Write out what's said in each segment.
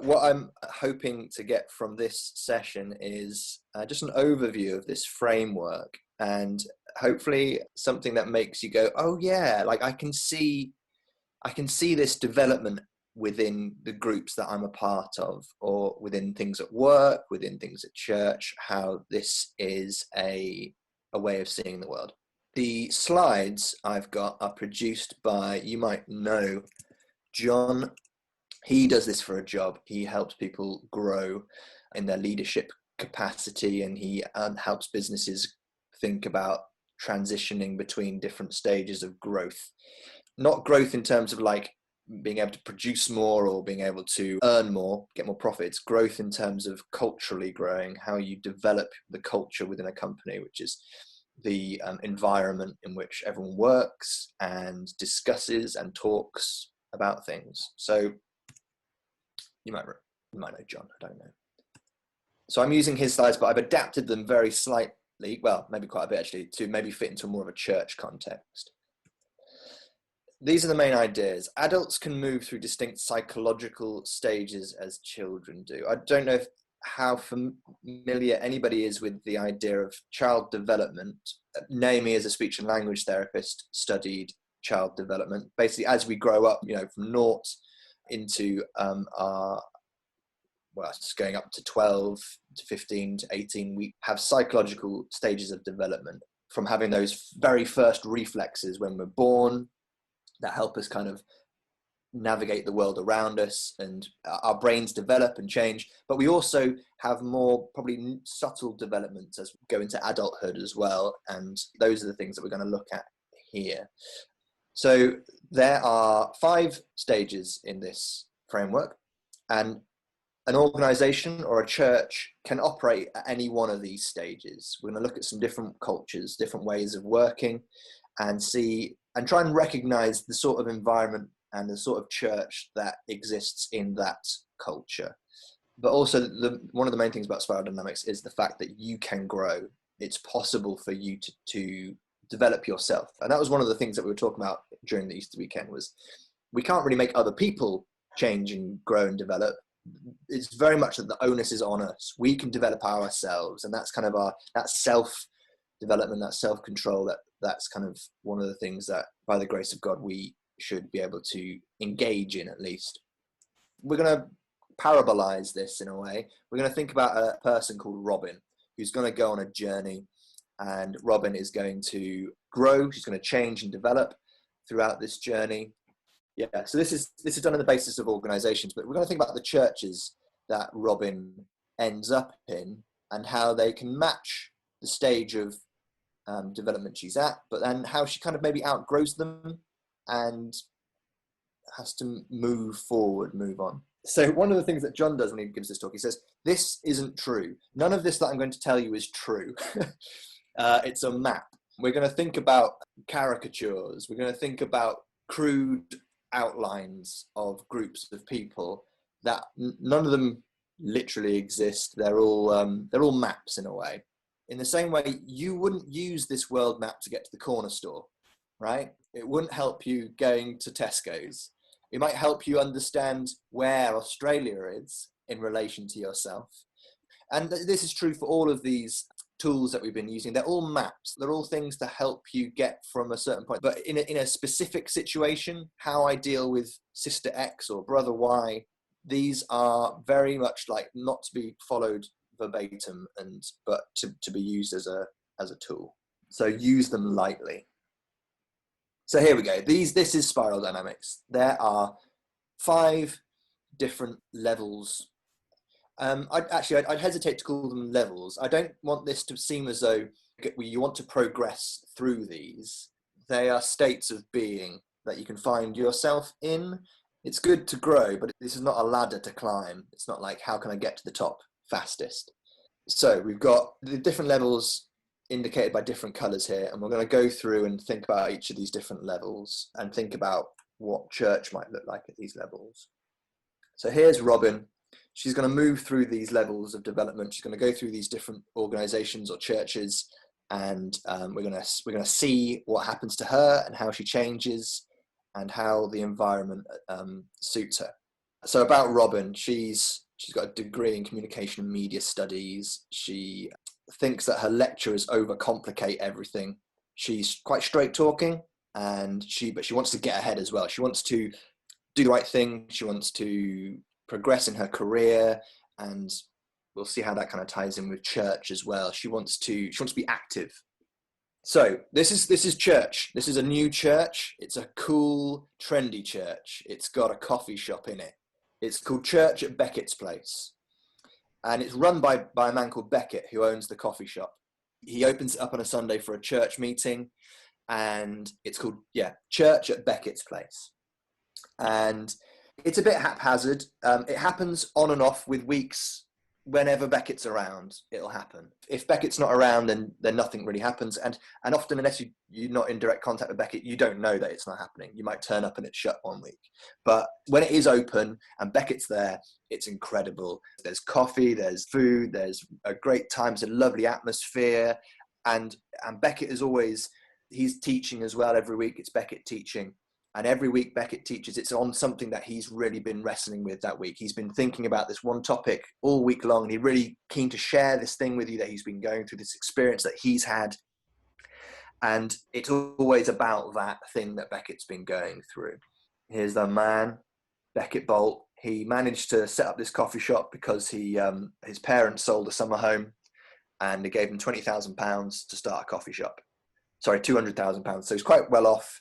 What I'm hoping to get from this session is just an overview of this framework, and hopefully something that makes you go, oh yeah, like I can see this development within the groups that I'm a part of, or within things at work, within things at church, how this is a way of seeing the world. The slides I've got are produced by, you might know, John. He does this for a job. He helps people grow in their leadership capacity, and he helps businesses think about transitioning between different stages of growth. Not growth in terms of like being able to produce more or being able to earn more, get more profits. Growth in terms of culturally growing, how you develop the culture within a company, which is the environment in which everyone works and discusses and talks about things. So you might know John, I don't know. So I'm using his slides, but I've adapted them very slightly, well, maybe quite a bit actually, to maybe fit into more of a church context. These are the main ideas. Adults can move through distinct psychological stages as children do. I don't know how familiar anybody is with the idea of child development. Naomi, as a speech and language therapist, studied child development. Basically, as we grow up, from naught into it's going up to 12 to 15 to 18, we have psychological stages of development, from having those very first reflexes when we're born that help us kind of navigate the world around us, and our brains develop and change. But we also have more probably subtle developments as we go into adulthood as well. And those are the things that we're going to look at here. So there are 5 stages in this framework, and an organization or a church can operate at any one of these stages. We're going to look at some different cultures, different ways of working, and try and recognize the sort of environment and the sort of church that exists in that culture. But also, one of the main things about spiral dynamics is the fact that you can grow. It's possible for you to develop yourself. And that was one of the things that we were talking about during the Easter weekend, was we can't really make other people change and grow and develop. It's very much that the onus is on us. We can develop ourselves, and that's kind of that self-development, that self-control, that's kind of one of the things that, by the grace of God, we should be able to engage in, at least. We're going to parabolize this in a way. We're going to think about a person called Robin, who's going to go on a journey, and Robin is going to grow. She's going to change and develop throughout this journey. Yeah, so this is done on the basis of organizations, but we're going to think about the churches that Robin ends up in and how they can match the stage of development she's at, but then how she kind of maybe outgrows them and has to move forward, move on. So one of the things that John does when he gives this talk, he says, this isn't true. None of this that I'm going to tell you is true. It's a map. We're going to think about caricatures. We're going to think about crude outlines of groups of people that none of them literally exist. They're all maps in a way. In the same way, you wouldn't use this world map to get to the corner store, right? It wouldn't help you going to Tesco's. It might help you understand where Australia is in relation to yourself. And this is true for all of these tools that we've been using. They're all maps. They're all things to help you get from a certain point. But in a specific situation, how I deal with sister X or brother Y, these are very much like not to be followed verbatim, but to be used as a tool. So use them lightly. So here we go. This is spiral dynamics. There are 5 different levels. I'd hesitate to call them levels. I don't want this to seem as though you want to progress through these. They are states of being that you can find yourself in. It's good to grow, but this is not a ladder to climb. It's not like, how can I get to the top fastest? So we've got the different levels indicated by different colors here, and we're going to go through and think about each of these different levels and think about what church might look like at these levels. So here's Robin. She's going to move through these levels of development. She's going to go through these different organizations or churches, and we're going to see what happens to her and how she changes and how the environment suits her. So about Robin, she's got a degree in communication and media studies. She thinks that her lecturers overcomplicate everything. She's quite straight talking, but she wants to get ahead as well. She wants to do the right thing. She wants to progress in her career, and we'll see how that kind of ties in with church as well. She wants to be active. So this is church. This is a new church. It's a cool, trendy church. It's got a coffee shop in it. It's called Church at Beckett's Place, and it's run by a man called Beckett, who owns the coffee shop. He opens it up on a Sunday for a church meeting, and it's called Church at Beckett's Place. And it's a bit haphazard. It happens on and off with weeks. Whenever Beckett's around, it'll happen. If Beckett's not around, then nothing really happens. And often, unless you're not in direct contact with Beckett, you don't know that it's not happening. You might turn up and it's shut one week. But when it is open and Beckett's there, it's incredible. There's coffee, there's food, there's a great time, it's a lovely atmosphere. And Beckett is always, he's teaching as well every week. It's Beckett teaching. And every week Beckett teaches, it's on something that he's really been wrestling with that week. He's been thinking about this one topic all week long, and he's really keen to share this thing with you that he's been going through, this experience that he's had. And it's always about that thing that Beckett's been going through. Here's the man, Beckett Bolt. He managed to set up this coffee shop because his parents sold a summer home, and they gave him £20,000 to start a coffee shop. Sorry, £200,000. So he's quite well off.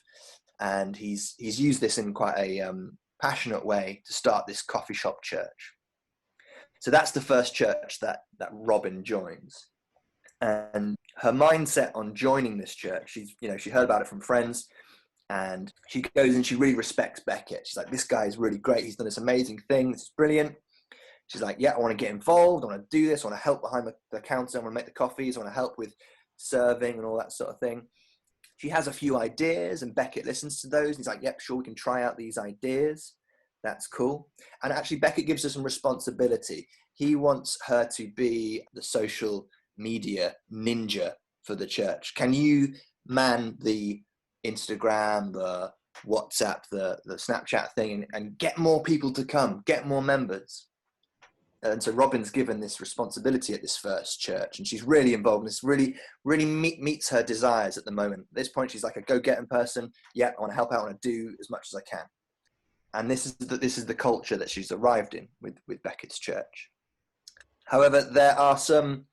And he's used this in quite a passionate way to start this coffee shop church. So that's the first church that Robin joins. And her mindset on joining this church, she heard about it from friends, and she goes and she really respects Beckett. She's like, this guy is really great. He's done this amazing thing. This is brilliant. She's like, yeah, I want to get involved. I want to do this. I want to help behind the counter. I want to make the coffees. I want to help with serving and all that sort of thing. She has a few ideas, and Beckett listens to those. And he's like, yep, sure, we can try out these ideas. That's cool. And actually, Beckett gives her some responsibility. He wants her to be the social media ninja for the church. Can you man the Instagram, the WhatsApp, the Snapchat thing, and get more people to come, get more members? And so Robin's given this responsibility at this first church, and she's really involved. This really meets her desires at the moment. At this point, she's like a go-getting person. Yeah, I want to help out. I want to do as much as I can. And this is the culture that she's arrived in with Beckett's church. However, there are some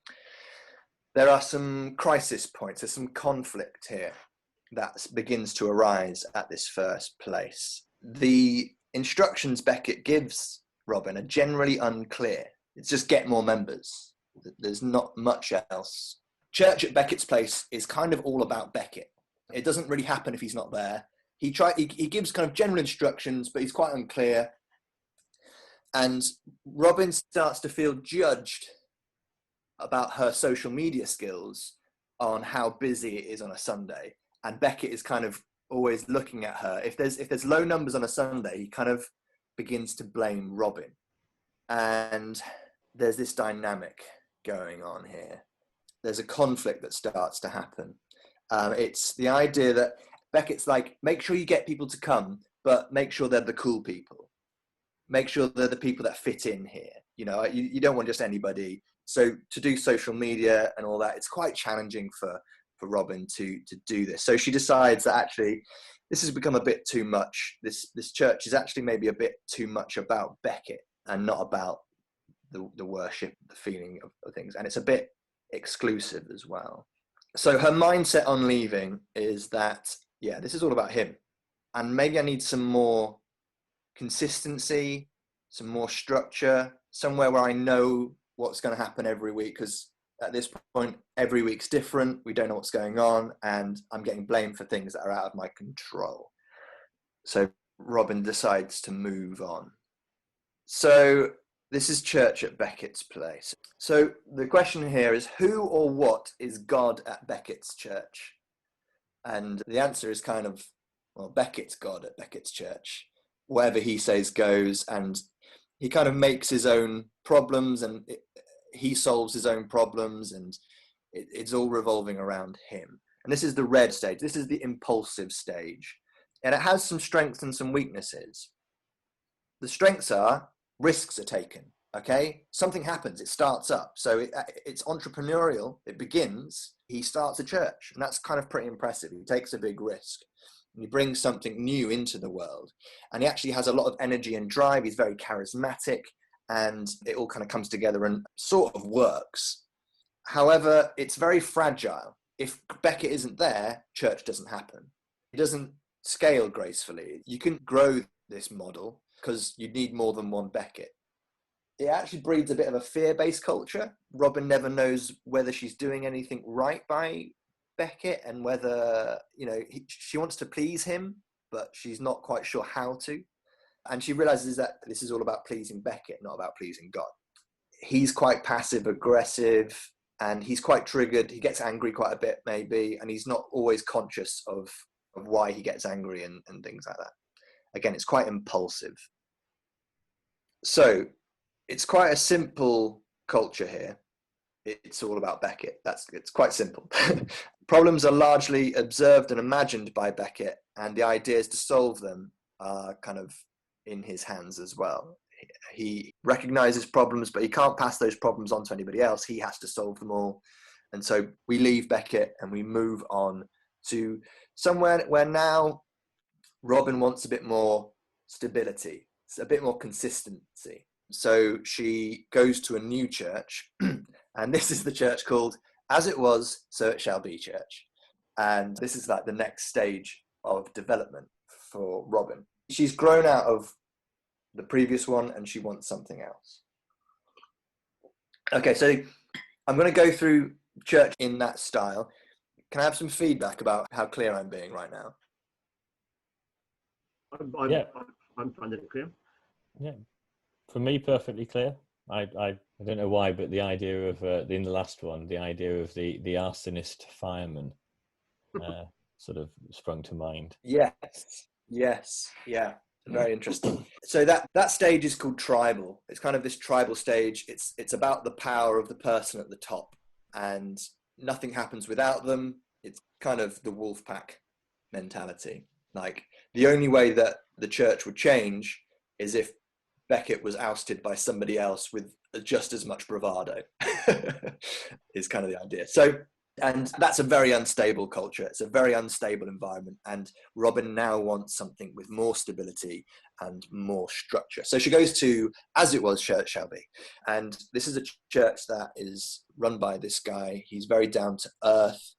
crisis points. There's some conflict here that begins to arise at this first place. The instructions Beckett gives Robin are generally unclear. It's just get more members. There's not much else. Church at Beckett's Place is kind of all about Beckett. It doesn't really happen if he's not there. He gives kind of general instructions, but he's quite unclear. And Robin starts to feel judged about her social media skills on how busy it is on a Sunday. And Beckett is kind of always looking at her. If there's low numbers on a Sunday, he kind of begins to blame Robin. And there's this dynamic going on here. There's a conflict that starts to happen. It's the idea that Beckett's like, make sure you get people to come, but make sure they're the cool people. Make sure they're the people that fit in here. You don't want just anybody. So to do social media and all that, it's quite challenging for Robin to do this. So she decides that actually this has become a bit too much. This church is actually maybe a bit too much about Beckett and not about the worship, the feeling of things. And it's a bit exclusive as well. So her mindset on leaving is that, yeah, this is all about him. And maybe I need some more consistency, some more structure, somewhere where I know what's going to happen every week. Because at this point, every week's different. We don't know what's going on. And I'm getting blamed for things that are out of my control. So Robin decides to move on. So this is church at Beckett's Place. So the question here is, who or what is God at Beckett's church? And the answer is kind of, well, Beckett's God at Beckett's church. Whatever he says goes, and he kind of makes his own problems, and he solves his own problems, and it's all revolving around him. And this is the red stage. This is the impulsive stage. And it has some strengths and some weaknesses. the strengths are risks are taken. Okay, something happens, it starts up. So it's entrepreneurial, it begins, he starts a church, and that's kind of pretty impressive. He takes a big risk. And he brings something new into the world. And he actually has a lot of energy and drive. He's very charismatic, and it all kind of comes together and sort of works. However, it's very fragile. If Beckett isn't there, church doesn't happen. It doesn't scale gracefully. You can grow this model because you need more than one Beckett. It actually breeds a bit of a fear-based culture. Robin never knows whether she's doing anything right by Beckett, and whether, she wants to please him, but she's not quite sure how to. And she realizes that this is all about pleasing Beckett, not about pleasing God. He's quite passive aggressive, and he's quite triggered. He gets angry quite a bit, maybe, and he's not always conscious of why he gets angry and things like that. Again, it's quite impulsive. So it's quite a simple culture here. It's all about Beckett. It's quite simple. Problems are largely observed and imagined by Beckett, and the ideas to solve them are kind of in his hands as well. He recognizes problems, but he can't pass those problems on to anybody else. He has to solve them all. And so we leave Beckett and we move on to somewhere where now Robin wants a bit more stability, a bit more consistency. So she goes to a new church, and this is the church called As It Was, So It Shall Be Church. And this is like the next stage of development for Robin. She's grown out of the previous one and she wants something else. Okay, so I'm going to go through church in that style. Can I have some feedback about how clear I'm being right now? I'm finding it clear. Yeah. For me, perfectly clear. I don't know why, but the idea of in the last one, the idea of the arsonist fireman sort of sprung to mind. Yes, yeah, very interesting. So that stage is called tribal. It's kind of this tribal stage. It's about the power of the person at the top, and nothing happens without them. It's kind of the wolf pack mentality. Like, the only way that the church would change is if Beckett was ousted by somebody else with just as much bravado, is kind of the idea. So, and that's a very unstable culture. It's a very unstable environment. And Robin now wants something with more stability and more structure. So she goes to As It Was, Church Shall Be. And this is a church that is run by this guy. He's very down to earth.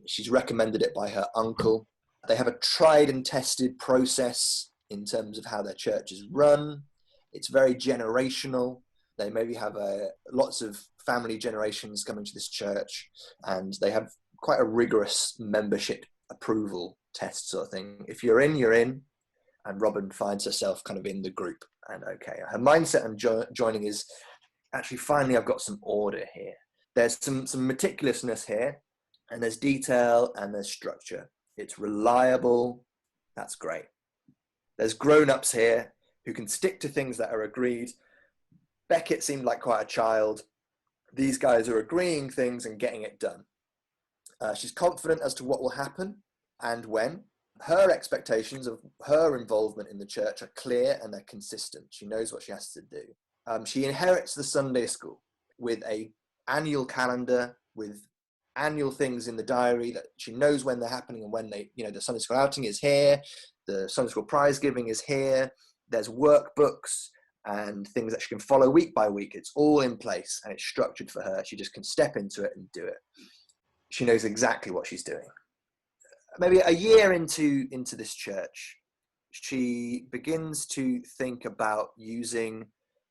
She's recommended it by her uncle. They have a tried and tested process in terms of how their church is run. It's very generational. They maybe have lots of family generations coming to this church, and they have quite a rigorous membership approval test sort of thing. If you're in, you're in. And Robin finds herself kind of in the group. And okay, her mindset and joining is actually, finally, I've got some order here. There's some meticulousness here, and there's detail and there's structure. It's reliable. That's great. There's grown-ups here who can stick to things that are agreed. Beckett seemed like quite a child. These guys are agreeing things and getting it done. She's confident as to what will happen and when. Her expectations of her involvement in the church are clear and they're consistent. She knows what she has to do. She inherits the Sunday school with an annual calendar, with annual things in the diary that she knows when they're happening and when they, the Sunday school outing is here, the Sunday school prize giving is here. There's workbooks and things that she can follow week by week. It's all in place and it's structured for her. She just can step into it and do it. She knows exactly what she's doing. Maybe a year into this church, she begins to think about using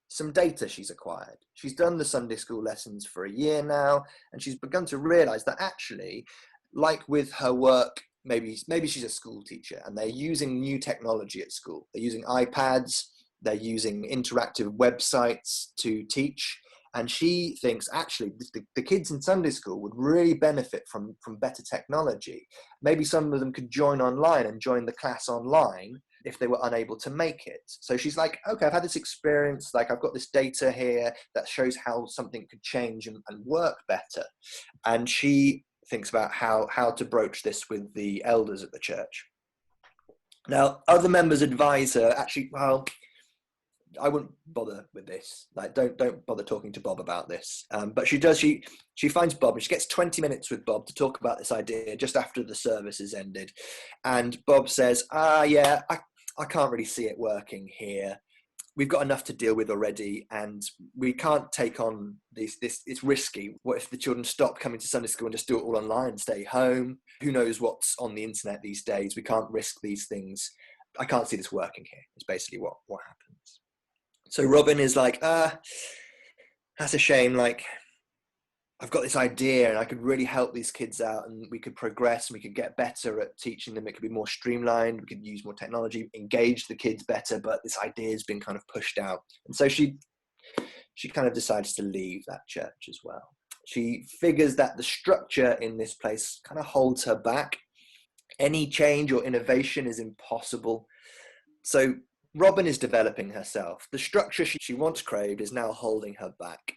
some data she's acquired. She's done the Sunday school lessons for a year now, and she's begun to realize that actually, like with her work, maybe she's a school teacher and they're using new technology at school. They're using iPads, they're using interactive websites to teach. And she thinks actually the kids in Sunday school would really benefit from better technology. Maybe some of them could join online and join the class online if they were unable to make it. So she's like, okay, I've had this experience, like I've got this data here that shows how something could change and work better. And she thinks about how to broach this with the elders at the church. Now, other members advise her, actually, well, I wouldn't bother with this. Like, don't bother talking to Bob about this. But she does. She finds Bob, and she gets 20 minutes with Bob to talk about this idea just after the service is ended. And Bob says, yeah, I can't really see it working here. We've got enough to deal with already, and we can't take on this. It's risky. What if the children stop coming to Sunday school and just do it all online and stay home? Who knows what's on the internet these days? We can't risk these things. I can't see this working here. It's basically what happens. So Robin is like, that's a shame. Like, I've got this idea and I could really help these kids out, and we could progress and we could get better at teaching them. It could be more streamlined. We could use more technology, engage the kids better, but this idea has been kind of pushed out. And so she kind of decides to leave that church as well. She figures that the structure in this place kind of holds her back. Any change or innovation is impossible. So Robin is developing herself. The structure she once craved is now holding her back.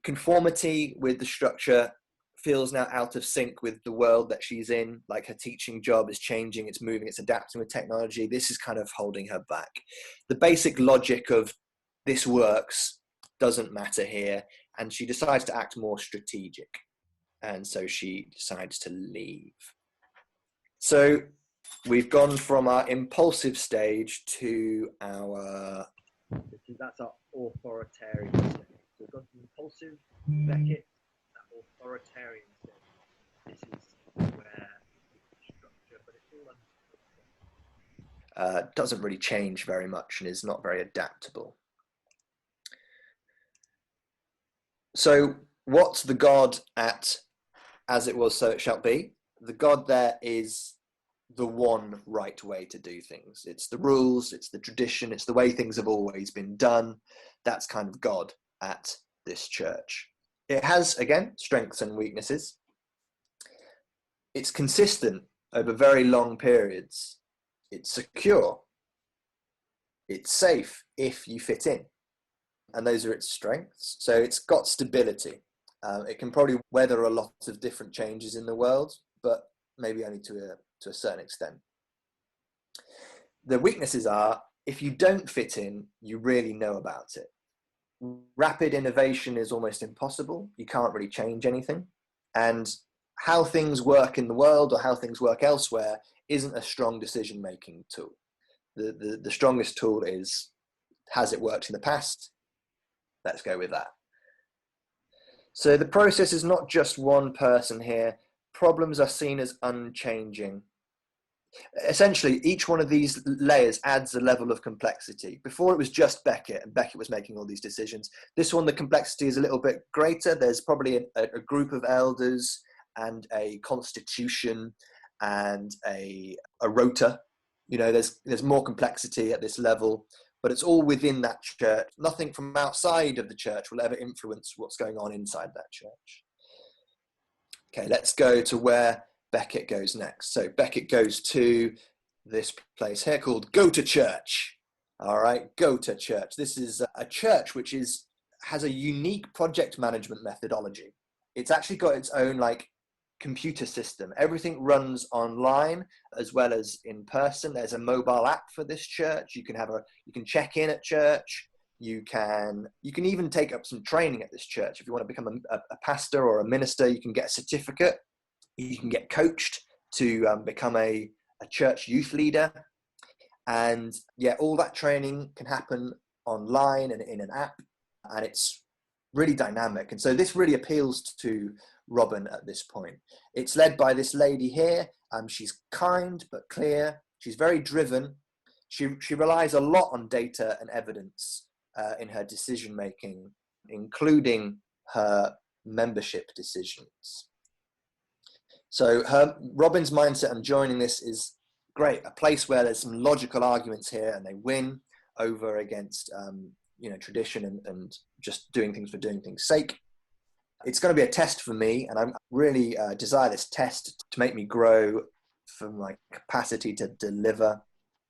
Conformity with the structure feels now out of sync with the world that she's in. Like, her teaching job is changing, it's moving, it's adapting with technology. This is kind of holding her back. The basic logic of this works doesn't matter here, and she decides to act more strategic. And so she decides to leave. So we've gone from our impulsive stage to our... That's our authoritarian stage. So we've got the impulsive Beckett, that authoritarian stage. This is where the structure, but it's all doesn't really change very much and is not very adaptable. So what's the God at as it was, so it shall be? The God there is the one right way to do things. It's the rules, it's the tradition, it's the way things have always been done. That's kind of God at this church. It has, again, strengths and weaknesses. It's consistent over very long periods. It's secure. It's safe if you fit in. And those are its strengths. So it's got stability. It can probably weather a lot of different changes in the world, but maybe only to a certain extent. The weaknesses are, if you don't fit in, you really know about it. Rapid innovation is almost impossible. You can't really change anything. And how things work in the world or how things work elsewhere isn't a strong decision-making tool. The strongest tool is, has it worked in the past? Let's go with that. So the process is not just one person here. Problems are seen as unchanging. Essentially, each one of these layers adds a level of complexity. Before it was just Beckett, and Beckett was making all these decisions. This one, the complexity is a little bit greater. There's probably a group of elders and a constitution and a rota. You know, there's more complexity at this level, but it's all within that church. Nothing from outside of the church will ever influence what's going on inside that church. Okay, let's go to where Beckett goes next. So Beckett goes to this place here called Go to Church. All right, Go to Church. This is a church which has a unique project management methodology. It's actually got its own computer system. Everything runs online as well as in person. There's a mobile app for this church. You can check in at church. You can even take up some training at this church. If you want to become a pastor or a minister, you can get a certificate. You can get coached to become a church youth leader. And yeah, all that training can happen online and in an app. And it's really dynamic. And so this really appeals to Robin at this point. It's led by this lady here. She's kind but clear. She's very driven. She relies a lot on data and evidence in her decision making, including her membership decisions. So Robin's mindset on joining this is great. A place where there's some logical arguments here, and they win over against tradition and just doing things for doing things' sake. It's going to be a test for me, and I really desire this test to make me grow from my capacity to deliver.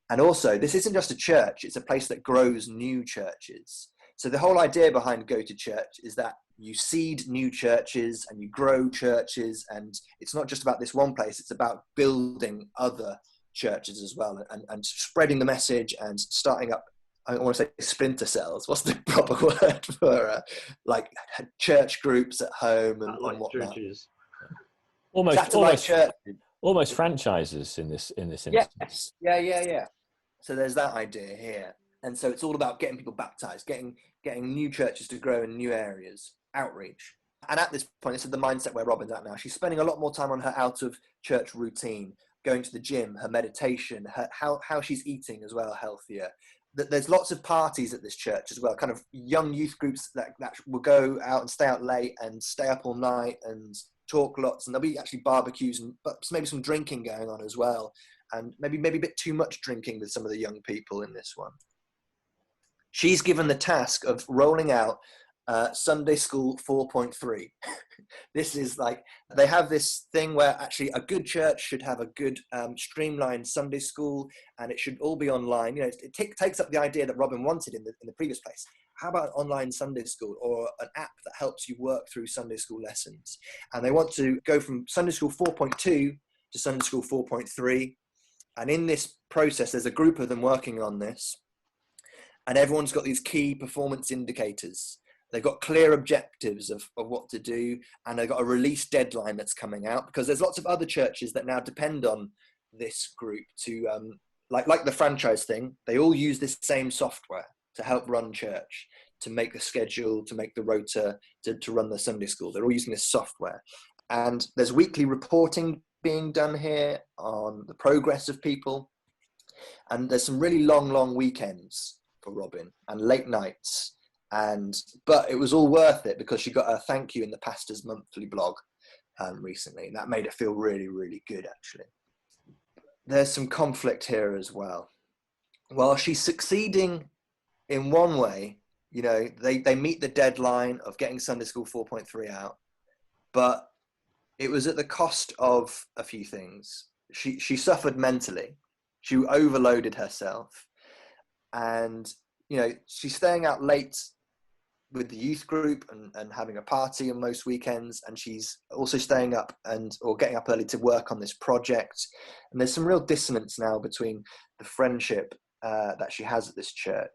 And also, this isn't just a church, it's a place that grows new churches. So the whole idea behind Go to Church is that you seed new churches and you grow churches, and it's not just about this one place, it's about building other churches as well and spreading the message and starting up I want to say splinter cells. What's the proper word for like church groups at home and whatnot? Churches. Almost franchises in this instance. Yes. Yeah. So there's that idea here, and so it's all about getting people baptized, getting new churches to grow in new areas, outreach. And at this point, this is the mindset where Robin's at now. She's spending a lot more time on her out of church routine, going to the gym, her meditation, how she's eating as well, healthier. There's lots of parties at this church as well, kind of young youth groups that will go out and stay out late and stay up all night and talk lots, and there'll be actually barbecues and maybe some drinking going on as well, and maybe a bit too much drinking with some of the young people in this one. She's given the task of rolling out Sunday School 4.3. This is like, they have this thing where actually a good church should have a good streamlined Sunday school, and it should all be online. It takes up the idea that Robin wanted in the previous place. How about online Sunday school, or an app that helps you work through Sunday school lessons? And they want to go from Sunday School 4.2 to Sunday School 4.3. And in this process, there's a group of them working on this. And everyone's got these key performance indicators. They've got clear objectives of what to do. And they've got a release deadline that's coming out, because there's lots of other churches that now depend on this group to, like the franchise thing, they all use this same software to help run church, to make the schedule, to make the rota, to run the Sunday school. They're all using this software. And there's weekly reporting being done here on the progress of people. And there's some really long weekends for Robin and late nights. But it was all worth it, because she got a thank you in the pastor's monthly blog recently. And that made it feel really, really good, actually. There's some conflict here as well. While she's succeeding in one way, they meet the deadline of getting Sunday School 4.3 out, but it was at the cost of a few things. She suffered mentally. She overloaded herself, and she's staying out late with the youth group and having a party on most weekends, and she's also staying up or getting up early to work on this project. And there's some real dissonance now between the friendship that she has at this church.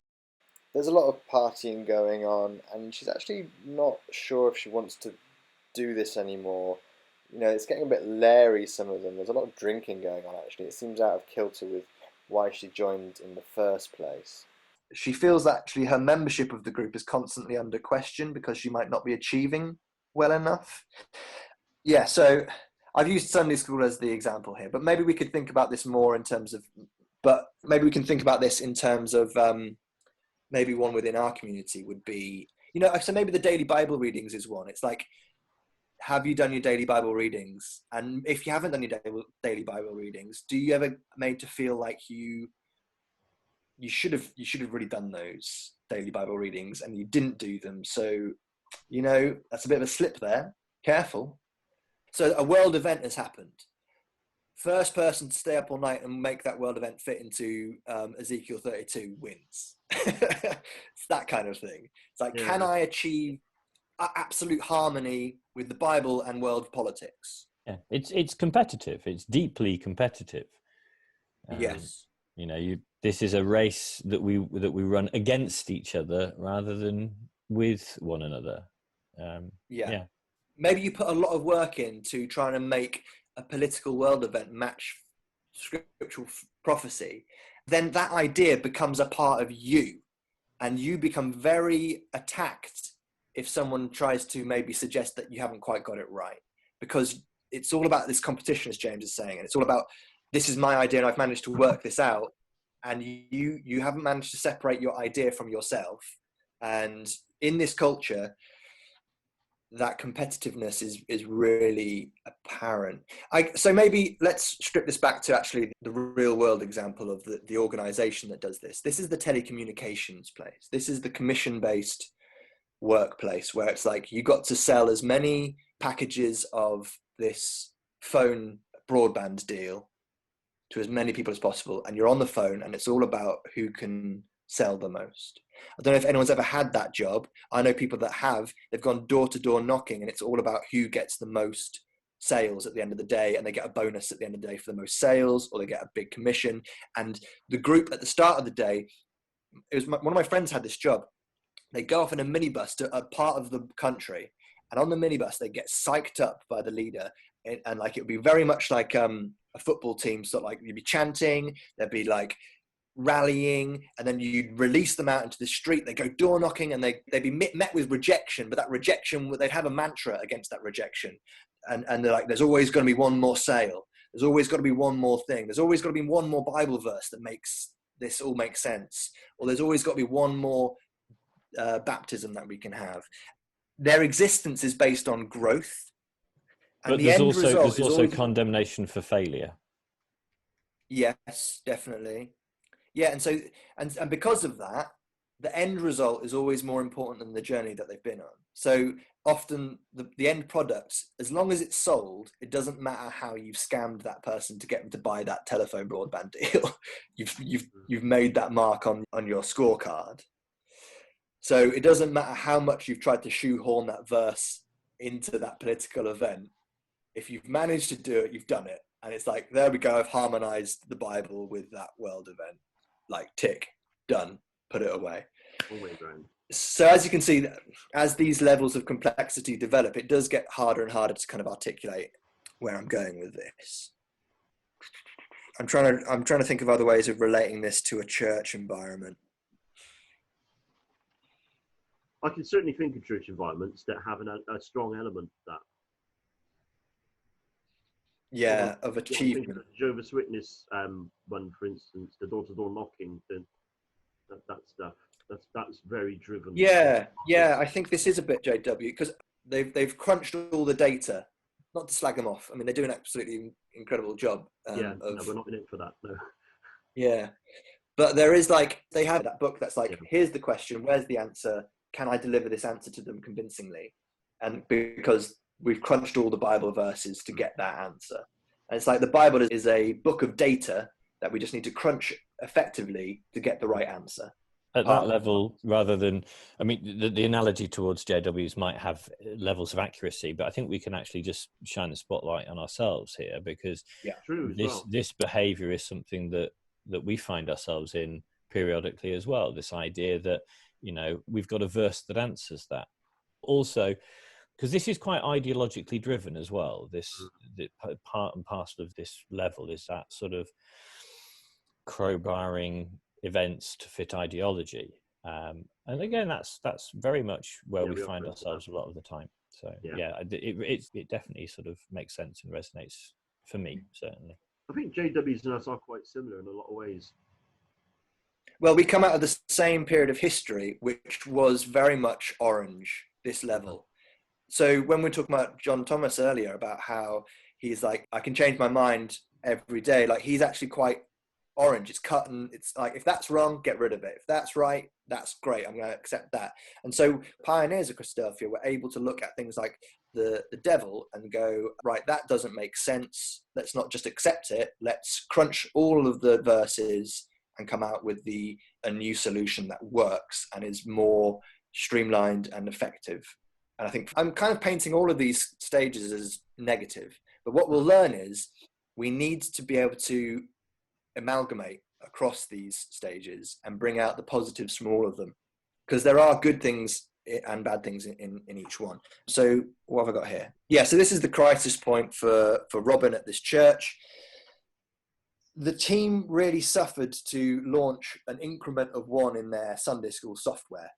There's a lot of partying going on, and she's actually not sure if she wants to do this anymore. It's getting a bit leery, some of them. There's a lot of drinking going on, actually. It seems out of kilter with why she joined in the first place. She feels that actually her membership of the group is constantly under question, because she might not be achieving well enough. Yeah, so I've used Sunday school as the example here, but maybe we could think about this more in terms of, maybe one within our community would be, so maybe the daily Bible readings is one. It's like, have you done your daily Bible readings? And if you haven't done your daily Bible readings, do you ever made to feel like you should have really done those daily Bible readings and you didn't do them? So, that's a bit of a slip there. Careful. So a world event has happened. First person to stay up all night and make that world event fit into Ezekiel 32 wins. It's that kind of thing. It's like, can I achieve absolute harmony with the Bible and world politics? Yeah, it's competitive. It's deeply competitive. Yes. This is a race that we run against each other rather than with one another. Yeah. Maybe you put a lot of work into trying to make a political world event match scriptural prophecy. Then that idea becomes a part of you, and you become very attacked if someone tries to maybe suggest that you haven't quite got it right, because it's all about this competition, as James is saying, and it's all about, this is my idea and I've managed to work this out, and you haven't managed to separate your idea from yourself. And in this culture, that competitiveness is really apparent. So maybe let's strip this back to actually the real world example of the organization that does this. This is the telecommunications place. This is the commission-based workplace, where it's like you got to sell as many packages of this phone broadband deal to as many people as possible, and you're on the phone, and it's all about who can sell the most. I don't know if anyone's ever had that job. I know people that have. They've gone door to door knocking, and it's all about who gets the most sales at the end of the day, and they get a bonus at the end of the day for the most sales, or they get a big commission. And the group at the start of the day one of my friends had this job. They go off in a minibus to a part of the country, and on the minibus they get psyched up by the leader, and like it would be very much like a football team. So like you'd be chanting, there'd be like rallying, and then you'd release them out into the street. They go door knocking, and they'd be met with rejection. But that rejection, they'd have a mantra against that rejection, and they're like, "There's always going to be one more sale. There's always got to be one more thing. There's always got to be one more Bible verse that makes this all make sense. Or there's always got to be one more baptism that we can have." Their existence is based on growth, and But the there's end also result there's is also always, condemnation for failure. yes, definitely, yeah. And so and because of that, the end result is always more important than the journey that they've been on. So often the end product, as long as it's sold, it doesn't matter how you've scammed that person to get them to buy that telephone broadband deal. you've made that mark on your scorecard. So it doesn't matter how much you've tried to shoehorn that verse into that political event. If you've managed to do it, you've done it. And it's like, there we go, I've harmonized the Bible with that world event. Like, tick, done, put it away. Always round. So as you can see, as these levels of complexity develop, it does get harder and harder to kind of articulate where I'm going with this. I'm trying to think of other ways of relating this to a church environment. I can certainly think of church environments that have a strong element of that. Yeah, of I think achievement. of the Jehovah's Witness one, for instance, the door-to-door knocking, that stuff. That's very driven. Yeah, I think this is a bit JW because they've crunched all the data. Not to slag them off. I mean, they do an absolutely incredible job. No, we're not in it for that. No. Yeah, but there is like, they have that book that's like, Yeah. here's the question, where's the answer? Can I deliver this answer to them convincingly? And because we've crunched all the Bible verses to get that answer. And it's like the Bible is a book of data that we just need to crunch effectively to get the right answer. At that level, rather than, I mean, the analogy towards JWs might have levels of accuracy, but I think we can actually just shine the spotlight on ourselves here, because True as well. this behavior is something that we find ourselves in periodically as well. This idea that, you know, we've got a verse that answers that. Also, because this is quite ideologically driven as well. The part and parcel of this level is that sort of crowbarring events to fit ideology, and again, that's very much where we find ourselves a lot of the time. So it definitely sort of makes sense and resonates for me, certainly. I think JWs and us are quite similar in a lot of ways. Well, we come out of the same period of history, which was very much orange, this level. So when we're talking about John Thomas earlier, about how he's like, I can change my mind every day, like he's actually quite orange. It's cut, and it's like, if that's wrong, get rid of it. If that's right, that's great. I'm going to accept that. And so pioneers of Christadelphia were able to look at things like the devil and go, right, that doesn't make sense. Let's not just accept it. Let's crunch all of the verses and come out with a new solution that works and is more streamlined and effective. And I think I'm kind of painting all of these stages as negative, but what we'll learn is we need to be able to amalgamate across these stages and bring out the positives from all of them, because there are good things and bad things in each one. So what have I got here? Yeah, so this is the crisis point for Robin at this church. The team really suffered to launch an increment of 1 in their Sunday school software.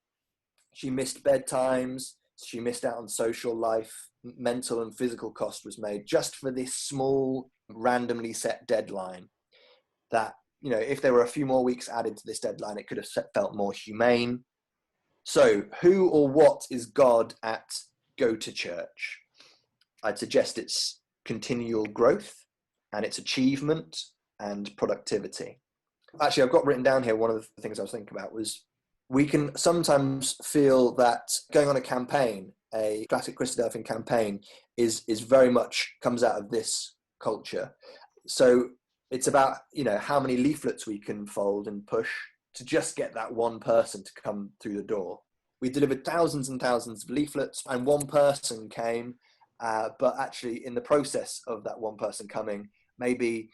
She missed bedtimes, she missed out on social life, mental and physical cost was made just for this small, randomly set deadline that, you know, if there were a few more weeks added to this deadline, it could have felt more humane. So who or what is God at Go to Church? I'd suggest it's continual growth and it's achievement and productivity. Actually, I've got written down here, one of the things I was thinking about was, we can sometimes feel that going on a campaign, a classic Christadelphian campaign, is very much comes out of this culture. So it's about, you know, how many leaflets we can fold and push to just get that one person to come through the door. We delivered thousands and thousands of leaflets, and one person came, but actually in the process of that one person coming, maybe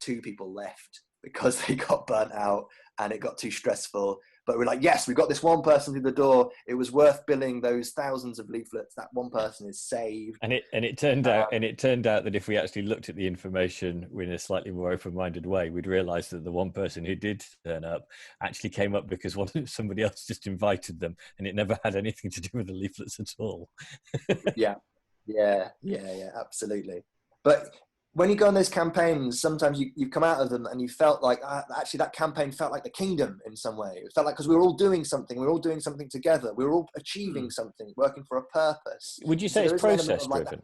2 people left because they got burnt out and it got too stressful. But we're like, yes, we got this one person through the door. It was worth billing those thousands of leaflets. That one person is saved. And it turned out that if we actually looked at the information in a slightly more open-minded way, we'd realise that the one person who did turn up actually came up because somebody else just invited them, and it never had anything to do with the leaflets at all. Yeah, absolutely. But when you go on those campaigns, sometimes you come out of them and you felt like, actually that campaign felt like the kingdom in some way. It felt like, because we were all doing something, together. We were all achieving something, working for a purpose. Would you say it's process driven?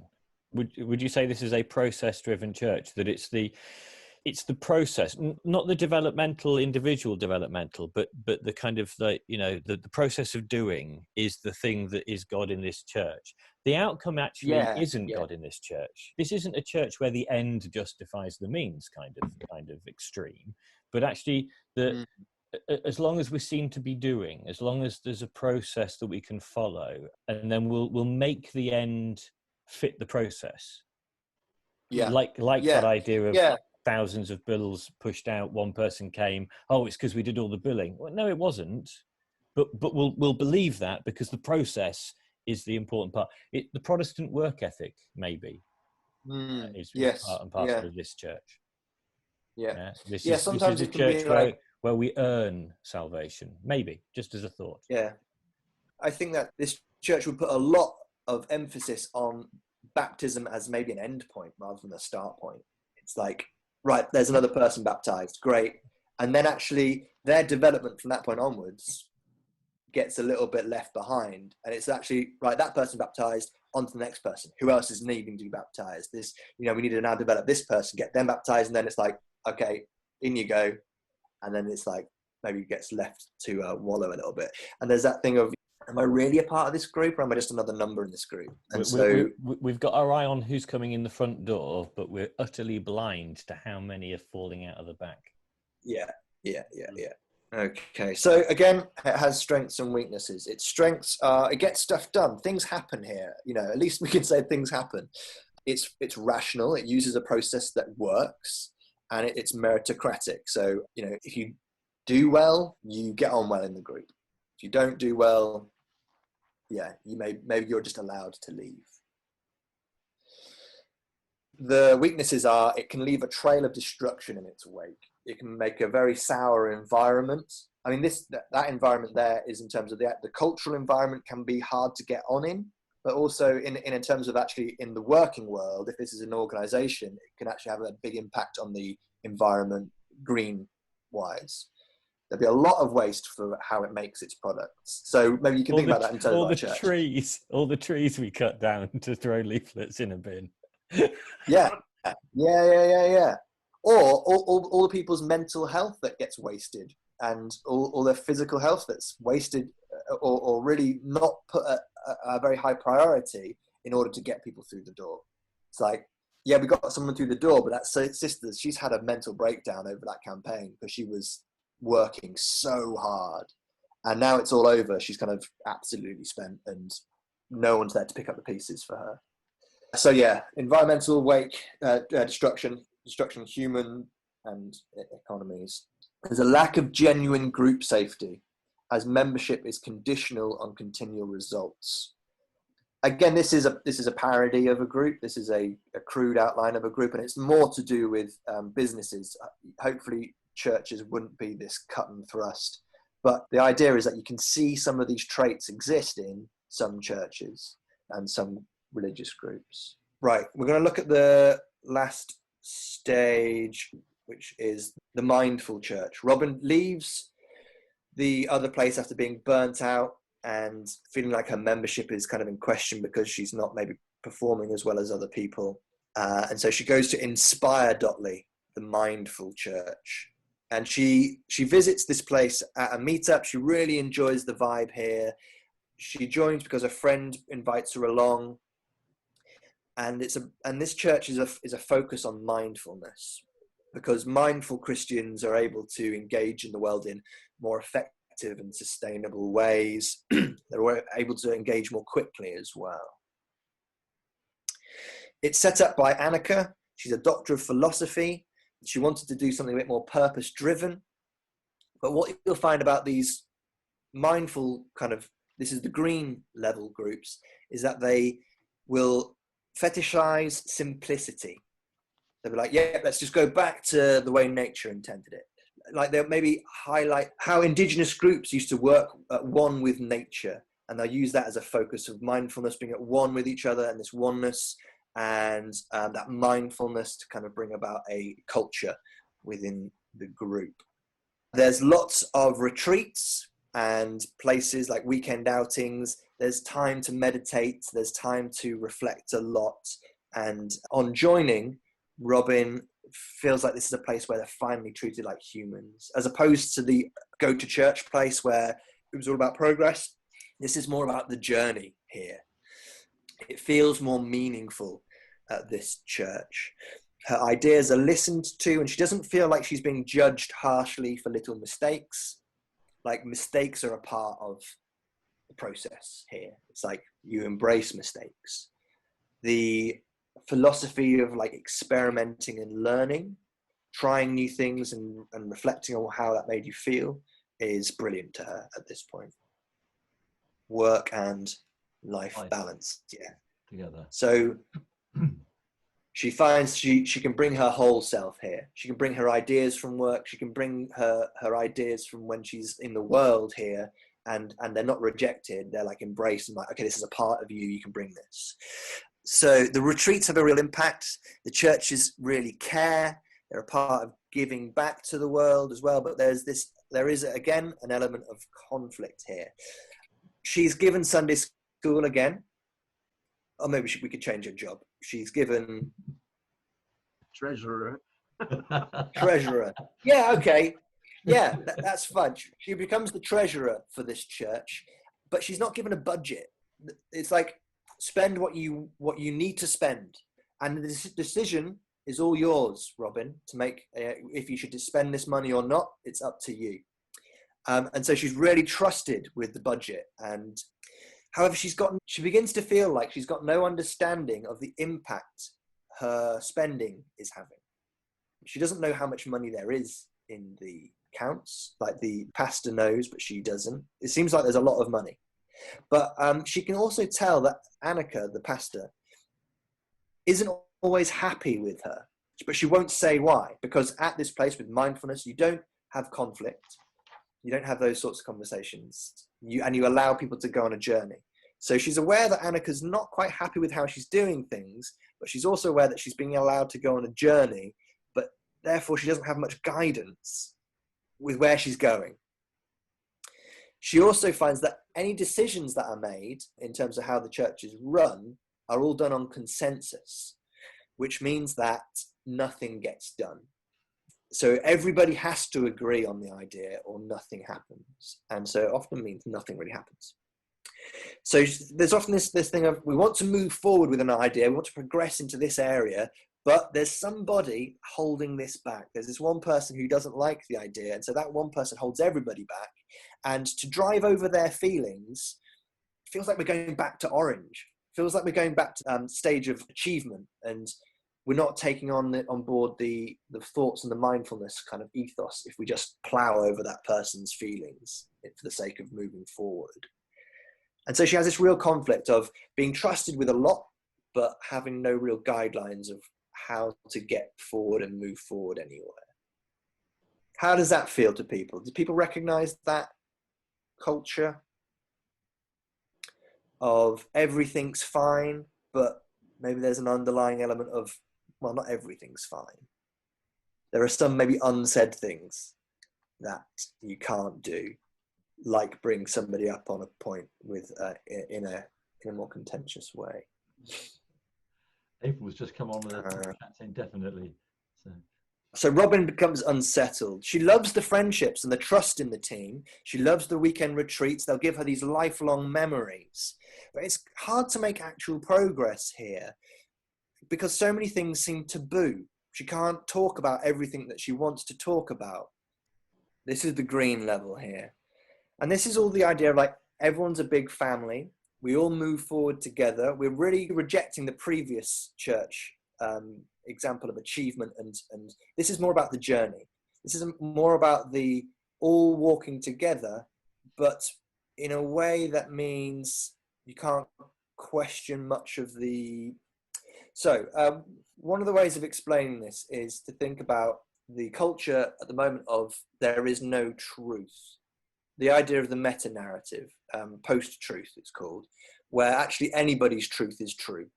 Would you say this is a process driven church, that it's the process, not the developmental, individual developmental, but the kind of the process of doing is the thing that is God in this church. The outcome actually isn't God in this church. This isn't a church where the end justifies the means kind of extreme, but actually as long as we seem to be doing, as long as there's a process that we can follow, and then we'll make the end fit the process. Like that idea of thousands of bills pushed out, one person came, it's because we did all the billing. Well, no, it wasn't, but we'll believe that because the process is the important part. The Protestant work ethic maybe is part and parcel of this church. This is a church where we earn salvation, maybe, just as a thought. I think that this church would put a lot of emphasis on baptism as maybe an end point rather than a start point. It's like, right, there's another person baptized, great, and then actually their development from that point onwards gets a little bit left behind, and it's actually, right, that person baptized, on to the next person. Who else is needing to be baptized? We need to now develop this person, get them baptized, and then it's like, okay, in you go, and then it's like maybe it gets left to wallow a little bit. And there's that thing of, am I really a part of this group, or am I just another number in this group? And we've got our eye on who's coming in the front door, but we're utterly blind to how many are falling out of the back. Yeah. Okay, so again, it has strengths and weaknesses. Its strengths are, it gets stuff done. Things happen here. At least we can say things happen. It's rational. It uses a process that works, and it's meritocratic. So, if you do well, you get on well in the group. If you don't do well, maybe you're just allowed to leave. The weaknesses are, it can leave a trail of destruction in its wake. It can make a very sour environment. I mean, that environment there is in terms of the cultural environment can be hard to get on in, but also in terms of actually in the working world, if this is an organization, it can actually have a big impact on the environment green-wise. There'll be a lot of waste for how it makes its products. So maybe you can think about that in terms of our church. All the trees we cut down to throw leaflets in a bin. Yeah. Or all the people's mental health that gets wasted, and all their physical health that's wasted, or really not put a very high priority in order to get people through the door. It's like, we got someone through the door, but that sister, she's had a mental breakdown over that campaign because she was working so hard, and now it's all over. She's kind of absolutely spent, and no one's there to pick up the pieces for her. So environmental destruction, human and economies. There's a lack of genuine group safety, as membership is conditional on continual results. Again, this is a parody of a group. This is a crude outline of a group, and it's more to do with businesses. Hopefully churches wouldn't be this cut and thrust, but the idea is that you can see some of these traits exist in some churches and some religious groups. Right, we're going to look at the last stage, which is the mindful church. Robin leaves the other place after being burnt out and feeling like her membership is kind of in question because she's not maybe performing as well as other people. And so she goes to Inspire Dotley, the mindful church. And she visits this place at a meetup. She really enjoys the vibe here. She joins because a friend invites her along. And this church is a focus on mindfulness, because mindful Christians are able to engage in the world in more effective and sustainable ways. They're able to engage more quickly as well. It's set up by Annika. She's a doctor of philosophy. She wanted to do something a bit more purpose-driven. But what you'll find about these mindful kind of, this is the green level groups, is that they will fetishize simplicity. They'll be like, yeah, let's just go back to the way nature intended it. Like they'll maybe highlight how indigenous groups used to work at one with nature, and they'll use that as a focus of mindfulness, being at one with each other, and this oneness and that mindfulness to kind of bring about a culture within the group. There's lots of retreats and places like weekend outings. There's time to meditate. There's time to reflect a lot. And on joining, Robin feels like this is a place where they're finally treated like humans, as opposed to the go to church place where it was all about progress. This is more about the journey here. It feels more meaningful at this church. Her ideas are listened to, and she doesn't feel like she's being judged harshly for little mistakes. Like, mistakes are a part of the process here. It's like you embrace mistakes. The philosophy of like experimenting and learning, trying new things and reflecting on how that made you feel is brilliant to her at this point. Work and life balance, yeah, together. So she finds she can bring her whole self here. She can bring her ideas from work. She can bring her ideas from when she's in the world here, and they're not rejected. They're like embraced and like, okay, this is a part of you. You can bring this. So the retreats have a real impact. The churches really care. They're a part of giving back to the world as well. But there is again an element of conflict here. She's given Sunday school again. Or maybe we could change her job. She's given treasurer. Treasurer. Yeah, okay. Yeah, that's fun. She becomes the treasurer for this church, but she's not given a budget. It's like, spend what you need to spend, and the decision is all yours, Robin, to make. If you should spend this money or not, it's up to you. And so she's really trusted with the budget. And however, she begins to feel like she's got no understanding of the impact her spending is having. She doesn't know how much money there is in the accounts. Like the pastor knows, but she doesn't. It seems like there's a lot of money. But she can also tell that Annika, the pastor, isn't always happy with her. But she won't say why. Because at this place with mindfulness, you don't have conflict. You don't have those sorts of conversations. And you allow people to go on a journey. So she's aware that Annika's not quite happy with how she's doing things, but she's also aware that she's being allowed to go on a journey, but therefore she doesn't have much guidance with where she's going. She also finds that any decisions that are made in terms of how the church is run are all done on consensus, which means that nothing gets done. So everybody has to agree on the idea or nothing happens. And so it often means nothing really happens. So there's often this thing of, we want to move forward with an idea, we want to progress into this area, but there's somebody holding this back. There's this one person who doesn't like the idea, and so that one person holds everybody back. And to drive over their feelings feels like we're going back to Orange. Feels like we're going back to stage of achievement, and we're not taking on board the thoughts and the mindfulness kind of ethos if we just plow over that person's feelings for the sake of moving forward. And so she has this real conflict of being trusted with a lot, but having no real guidelines of how to get forward and move forward anywhere. How does that feel to people? Do people recognize that culture of everything's fine, but maybe there's an underlying element of, well, not everything's fine. There are some maybe unsaid things that you can't do, like bring somebody up on a point with in a more contentious way. April's just come on with a chat saying definitely. So Robin becomes unsettled. She loves the friendships and the trust in the team. She loves the weekend retreats. They'll give her these lifelong memories. But it's hard to make actual progress here because so many things seem taboo. She can't talk about everything that she wants to talk about. This is the green level here. And this is all the idea of like, everyone's a big family. We all move forward together. We're really rejecting the previous church example of achievement. And this is more about the journey. This is more about all walking together, but in a way that means you can't question much of the... So one of the ways of explaining this is to think about the culture at the moment of there is no truth. The idea of the meta-narrative, post-truth it's called, where actually anybody's truth is true.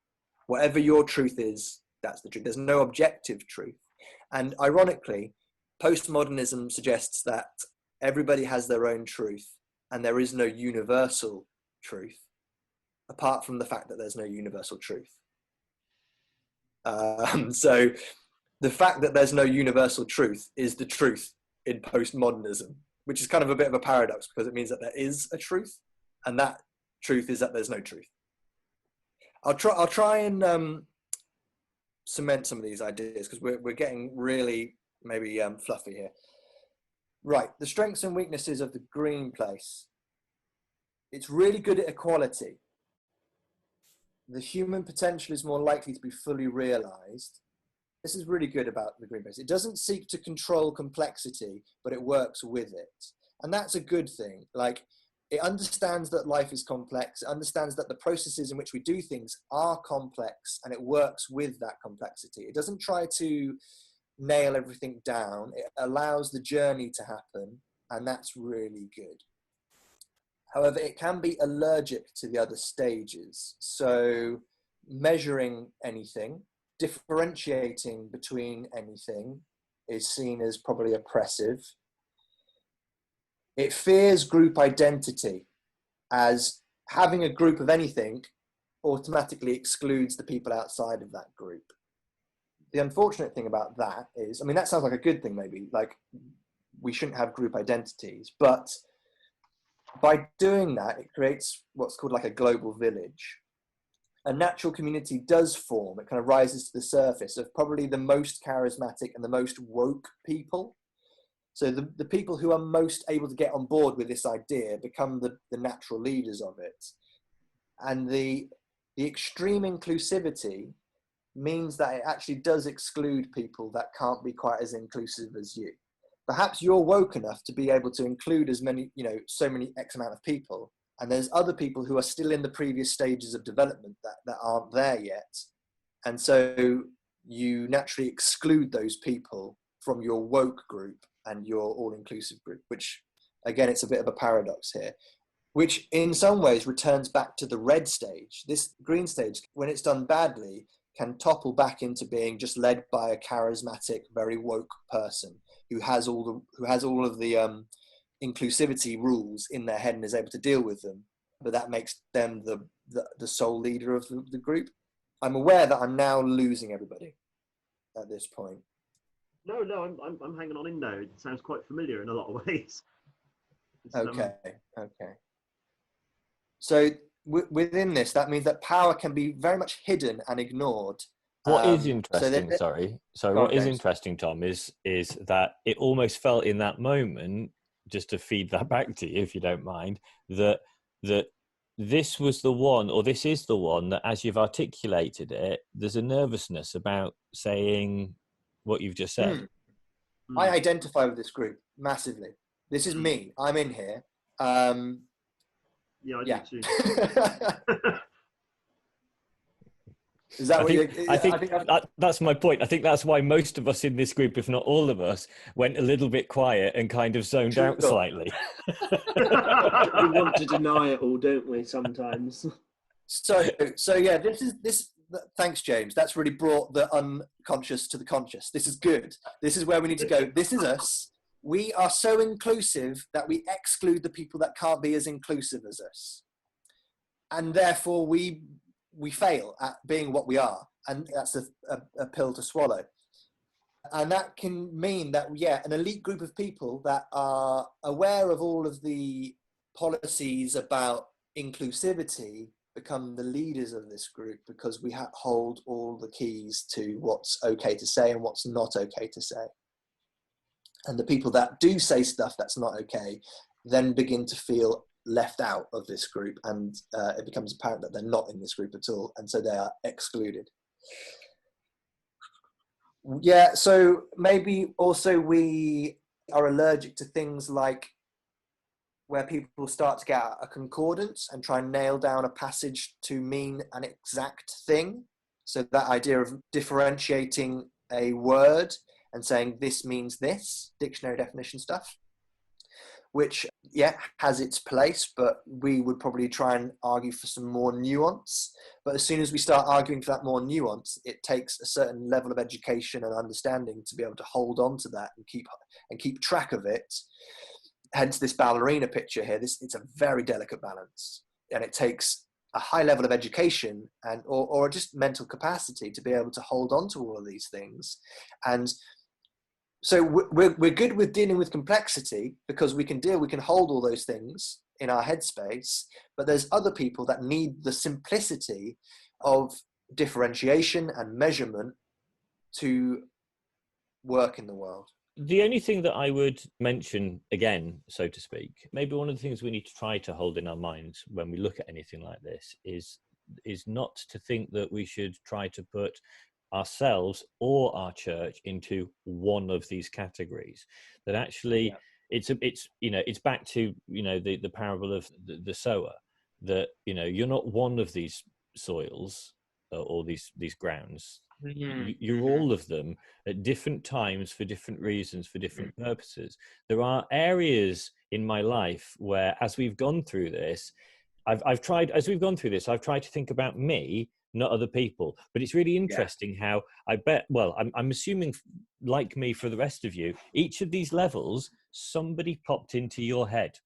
Whatever your truth is, that's the truth. There's no objective truth. And ironically, postmodernism suggests that everybody has their own truth and there is no universal truth, apart from the fact that there's no universal truth. So the fact that there's no universal truth is the truth in postmodernism, which is kind of a bit of a paradox because it means that there is a truth, and that truth is that there's no truth. I'll try and cement some of these ideas because we're getting really maybe fluffy here. Right, the strengths and weaknesses of the green place. It's really good at equality. The human potential is more likely to be fully realized. This is really good about the green place. It doesn't seek to control complexity, but it works with it. And that's a good thing. Like, it understands that life is complex. It understands that the processes in which we do things are complex, and it works with that complexity. It doesn't try to nail everything down. It allows the journey to happen, and that's really good. However, it can be allergic to the other stages. So measuring anything, differentiating between anything is seen as probably oppressive. It fears group identity, as having a group of anything automatically excludes the people outside of that group. The unfortunate thing about that is, I mean, that sounds like a good thing maybe, like we shouldn't have group identities, but by doing that, it creates what's called like a global village. A natural community does form, it kind of rises to the surface of probably the most charismatic and the most woke people. So the people who are most able to get on board with this idea become the natural leaders of it. And the extreme inclusivity means that it actually does exclude people that can't be quite as inclusive as you. Perhaps you're woke enough to be able to include as many, so many X amount of people. And there's other people who are still in the previous stages of development that aren't there yet. And so you naturally exclude those people from your woke group and your all-inclusive group, which, again, it's a bit of a paradox here, which in some ways returns back to the red stage. This green stage, when it's done badly, can topple back into being just led by a charismatic, very woke person who has all of the inclusivity rules in their head and is able to deal with them. But that makes them the sole leader of the group. I'm aware that I'm now losing everybody at this point. No, I'm hanging on in there. It sounds quite familiar in a lot of ways. Okay. So within this, that means that power can be very much hidden and ignored. What is interesting, What is interesting, Tom, is that it almost felt in that moment, just to feed that back to you, if you don't mind, that this was the one, or this is the one that, as you've articulated it, there's a nervousness about saying what you've just said. I identify with this group massively. This is me. I'm in here. Yeah, I do too. Is that I think that's my point. I think that's why most of us in this group, if not all of us, went a little bit quiet and kind of zoned out slightly. We want to deny it all, don't we, sometimes? So yeah, this. Thanks, James. That's really brought the unconscious to the conscious. This is good. This is where we need to go. This is us. We are so inclusive that we exclude the people that can't be as inclusive as us. And therefore we fail at being what we are. And that's a pill to swallow. And that can mean that, an elite group of people that are aware of all of the policies about inclusivity become the leaders of this group because we hold all the keys to what's okay to say and what's not okay to say. And the people that do say stuff that's not okay then begin to feel left out of this group, and it becomes apparent that they're not in this group at all, and so they are excluded. Yeah, so maybe also we are allergic to things like where people start to get a concordance and try and nail down a passage to mean an exact thing. So that idea of differentiating a word and saying this means this, dictionary definition stuff, which, yeah, has its place, but we would probably try and argue for some more nuance. But as soon as we start arguing for that more nuance, it takes a certain level of education and understanding to be able to hold on to that and keep track of it. Hence this ballerina picture here. It's a very delicate balance, and it takes a high level of education and or just mental capacity to be able to hold on to all of these things. And so we're good with dealing with complexity because we can hold all those things in our headspace, but there's other people that need the simplicity of differentiation and measurement to work in the world. The only thing that I would mention again, so to speak, maybe one of the things we need to try to hold in our minds when we look at anything like this is not to think that we should try to put ourselves or our church into one of these categories. That actually, it's back to the parable of the sower. That you're not one of these soils or these grounds. You're all of them at different times for different reasons, for different purposes. There are areas in my life where, as we've gone through this, I've tried to think about me, not other people. But it's really interesting how I'm assuming, like me, for the rest of you, each of these levels, somebody popped into your head.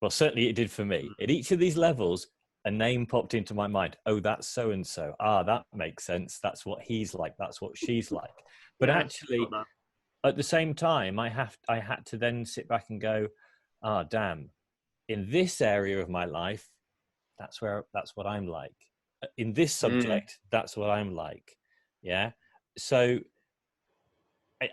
Well, certainly it did for me. At each of these levels, a name popped into my mind. Oh, that's so-and-so. That makes sense. That's what he's like. That's what she's like. But actually, at the same time, I had to then sit back and go, damn, in this area of my life, that's what I'm like. In this subject, that's what I'm like. Yeah. So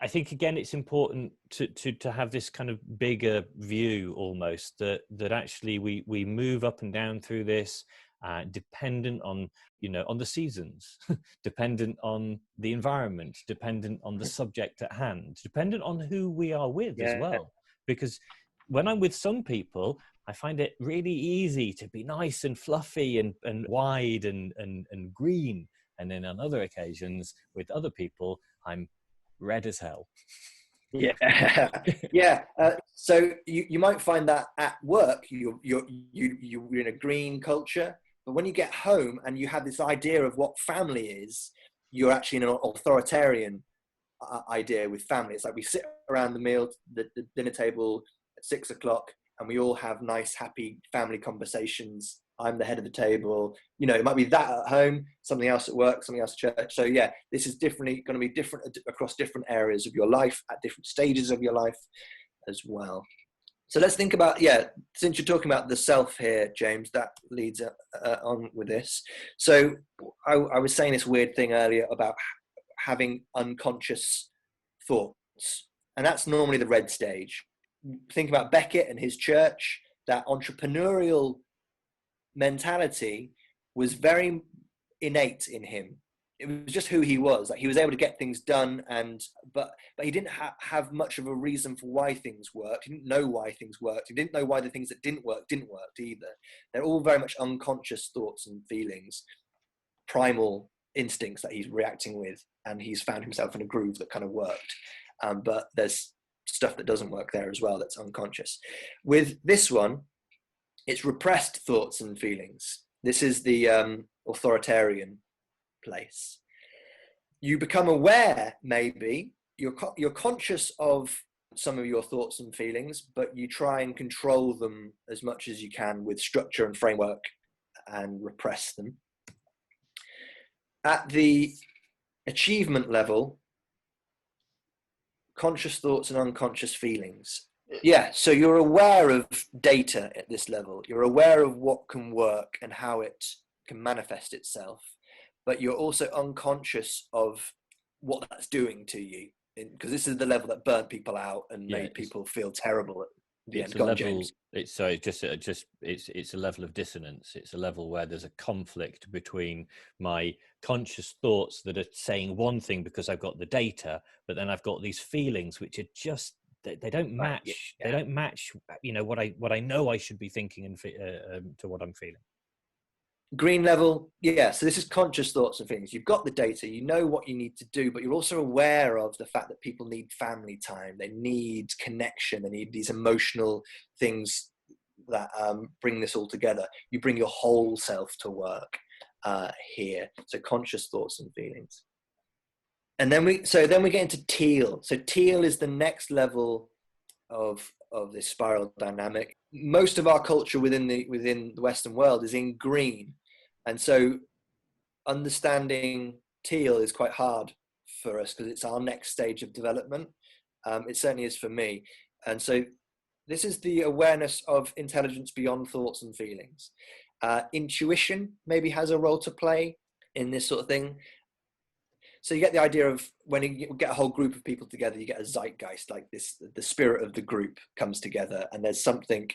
I think, again, it's important to have this kind of bigger view almost that actually we move up and down through this, dependent on the seasons, dependent on the environment, dependent on the subject at hand, dependent on who we are with as well. Because when I'm with some people, I find it really easy to be nice and fluffy and wide and green. And then on other occasions with other people, I'm red as hell. So you might find that at work you're in a green culture, but when you get home and you have this idea of what family is, you're actually in an authoritarian idea with family. It's like we sit around the dinner table at 6 o'clock and we all have nice, happy family conversations. I'm the head of the table. It might be that at home, something else at work, something else at church. So this is definitely going to be different across different areas of your life at different stages of your life as well. So let's think about, since you're talking about the self here, James, that leads on with this. So I was saying this weird thing earlier about having unconscious thoughts, and that's normally the red stage. Think about Beckett and his church. That entrepreneurial mentality was very innate in him. It was just who he was. Like, he was able to get things done, but he didn't have much of a reason for why things worked. He didn't know why things worked. He didn't know why the things that didn't work either. They're all very much unconscious thoughts and feelings, primal instincts that he's reacting with, and he's found himself in a groove that kind of worked. But there's stuff that doesn't work there as well that's unconscious. With this one, it's repressed thoughts and feelings. This is the authoritarian place. You become aware, maybe you're conscious of some of your thoughts and feelings, but you try and control them as much as you can with structure and framework and repress them. At the achievement level, conscious thoughts and unconscious feelings. So you're aware of data at this level. You're aware of what can work and how it can manifest itself, but you're also unconscious of what that's doing to you, because this is the level that burnt people out and made people feel terrible at the end. It's a level of dissonance. It's a level where there's a conflict between my conscious thoughts that are saying one thing because I've got the data, but then I've got these feelings which are just they don't Right, match. yeah. They don't match. What I know I should be thinking and to what I'm feeling. Green level, yeah. So this is conscious thoughts and feelings. You've got the data, you know what you need to do, but you're also aware of the fact that people need family time, they need connection, they need these emotional things that bring this all together. You bring your whole self to work here. So conscious thoughts and feelings. And then we get into teal. So teal is the next level of this spiral dynamic. Most of our culture within the Western world is in green, and so understanding teal is quite hard for us because it's our next stage of development. It certainly is for me. And so this is the awareness of intelligence beyond thoughts and feelings. Intuition maybe has a role to play in this sort of thing. So you get the idea of when you get a whole group of people together, you get a zeitgeist, like this, the spirit of the group comes together, and there's something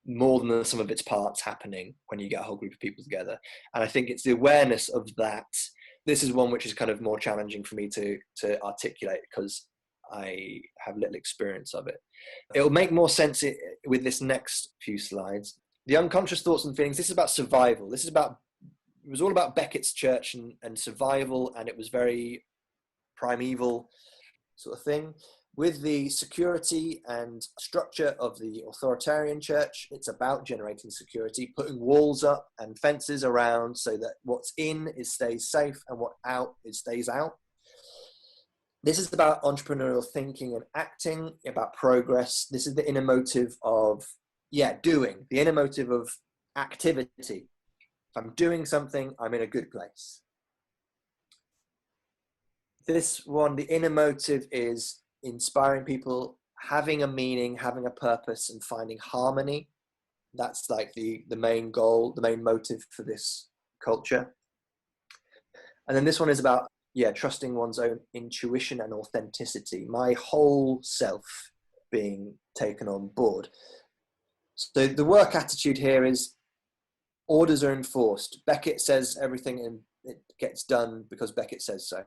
more than the sum of its parts happening when you get a whole group of people together. And I think it's the awareness of that. This is one which is kind of more challenging for me to articulate because I have little experience of it. It'll make more sense with this next few slides. The unconscious thoughts and feelings, this is about survival. It was all about Beckett's church and survival, and it was very primeval sort of thing. With the security and structure of the authoritarian church, it's about generating security, putting walls up and fences around so that what's in stays safe and what out stays out. This is about entrepreneurial thinking and acting, about progress. This is the inner motive of, doing, the inner motive of activity. If I'm doing something, I'm in a good place. This one, the inner motive is inspiring people, having a meaning, having a purpose, and finding harmony. That's like the main goal, the main motive for this culture. And then this one is about, trusting one's own intuition and authenticity, my whole self being taken on board. So the work attitude here is orders are enforced. Beckett says everything and it gets done because Beckett says so.